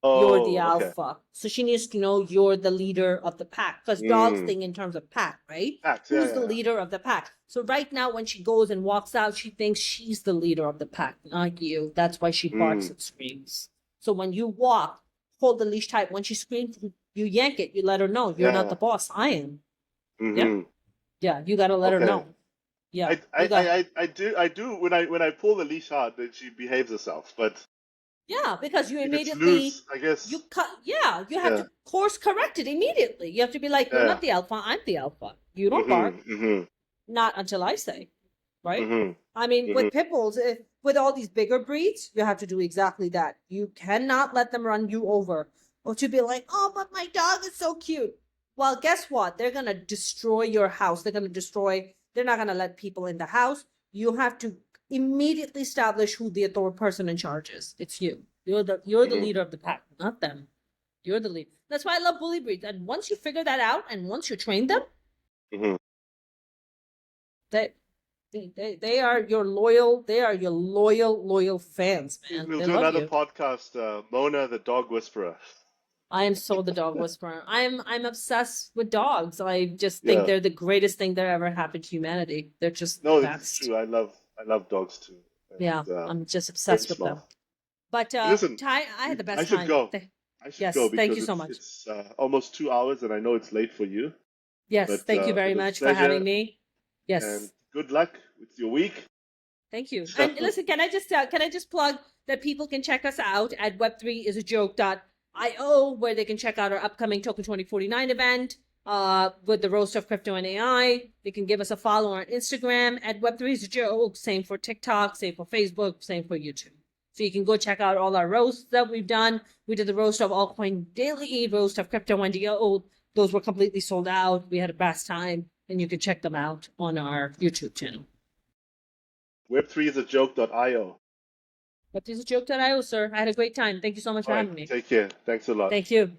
Speaker 2: You're the
Speaker 1: Oh, okay.
Speaker 2: alpha. So she needs to know you're the leader of the pack. Because dogs
Speaker 1: Mm.
Speaker 2: think in terms of pack, right?
Speaker 1: Facts,
Speaker 2: Who's
Speaker 1: yeah,
Speaker 2: the
Speaker 1: yeah.
Speaker 2: leader of the pack? So right now, when she goes and walks out, she thinks she's the leader of the pack, not you. That's why she barks
Speaker 1: Mm.
Speaker 2: and screams. So when you walk, hold the leash tight. When she screams, you yank it. You let her know you're not
Speaker 1: Yeah.
Speaker 2: the boss. I am.
Speaker 1: Mm-hmm.
Speaker 2: Yeah, you got to let her
Speaker 1: Okay.
Speaker 2: know. Yeah, you got.
Speaker 1: I do when I pull the leash hard, then she behaves herself. But
Speaker 2: Yeah, because you
Speaker 1: if it's
Speaker 2: immediately
Speaker 1: loose, I guess.
Speaker 2: you cut. Yeah, you have
Speaker 1: Yeah.
Speaker 2: to course correct it immediately. You have to be like, you're
Speaker 1: Yeah.
Speaker 2: not the alpha. I'm the alpha. You don't bark.
Speaker 1: Mm-hmm. Mm-hmm.
Speaker 2: Not until I say, right?
Speaker 1: Mm-hmm.
Speaker 2: I mean,
Speaker 1: Mm-hmm.
Speaker 2: with pit bulls, with all these bigger breeds, you have to do exactly that. You cannot let them run you over, or to be like, oh, but my dog is so cute. Well, guess what? They're gonna destroy your house. They're not gonna let people in the house. You have to immediately establish who the authority person in charge is. It's you. You're the
Speaker 1: Mhm.
Speaker 2: leader of the pack, not them. You're the lead. That's why I love bully breeds. And once you figure that out, and once you train them,
Speaker 1: Mm-hmm.
Speaker 2: they are your loyal fans, man.
Speaker 1: We'll
Speaker 2: They
Speaker 1: do
Speaker 2: love
Speaker 1: another
Speaker 2: you.
Speaker 1: podcast, Mona the dog whisperer.
Speaker 2: I am so the dog whisperer. I'm obsessed with dogs. I just think
Speaker 1: Yeah.
Speaker 2: they're the greatest thing that ever happened to humanity. They're just
Speaker 1: No,
Speaker 2: the
Speaker 1: it's
Speaker 2: best.
Speaker 1: true. I love dogs too. And,
Speaker 2: Yeah, I'm just
Speaker 1: very
Speaker 2: obsessed with them.
Speaker 1: smart.
Speaker 2: But
Speaker 1: Listen,
Speaker 2: Ty, I had the
Speaker 1: I
Speaker 2: best
Speaker 1: should
Speaker 2: time.
Speaker 1: go. I should
Speaker 2: Yes,
Speaker 1: go
Speaker 2: thank
Speaker 1: because
Speaker 2: you so much.
Speaker 1: it's almost 2 hours, and I know it's late for you.
Speaker 2: Yes,
Speaker 1: But
Speaker 2: thank you very
Speaker 1: it was a
Speaker 2: much for having
Speaker 1: pleasure,
Speaker 2: me. Yes.
Speaker 1: and good luck with your week.
Speaker 2: Thank you. And listen, can I just plug that people can check us out at web3isajoke.io, where they can check out our upcoming Token 2049 event with the roast of crypto and AI. They can give us a follow on Instagram at web3isajoke. Same for TikTok, same for Facebook, same for YouTube. So you can go check out all our roasts that we've done. We did the roast of Altcoin Daily, roast of Crypto NDO. Those were completely sold out. We had a best time, and you can check them out on our YouTube channel.
Speaker 1: Web3isajoke.io.
Speaker 2: Web3isajoke.io, sir. I had a great time. Thank you so much for
Speaker 1: All
Speaker 2: having
Speaker 1: right,
Speaker 2: me.
Speaker 1: take care. Thanks a lot.
Speaker 2: Thank you.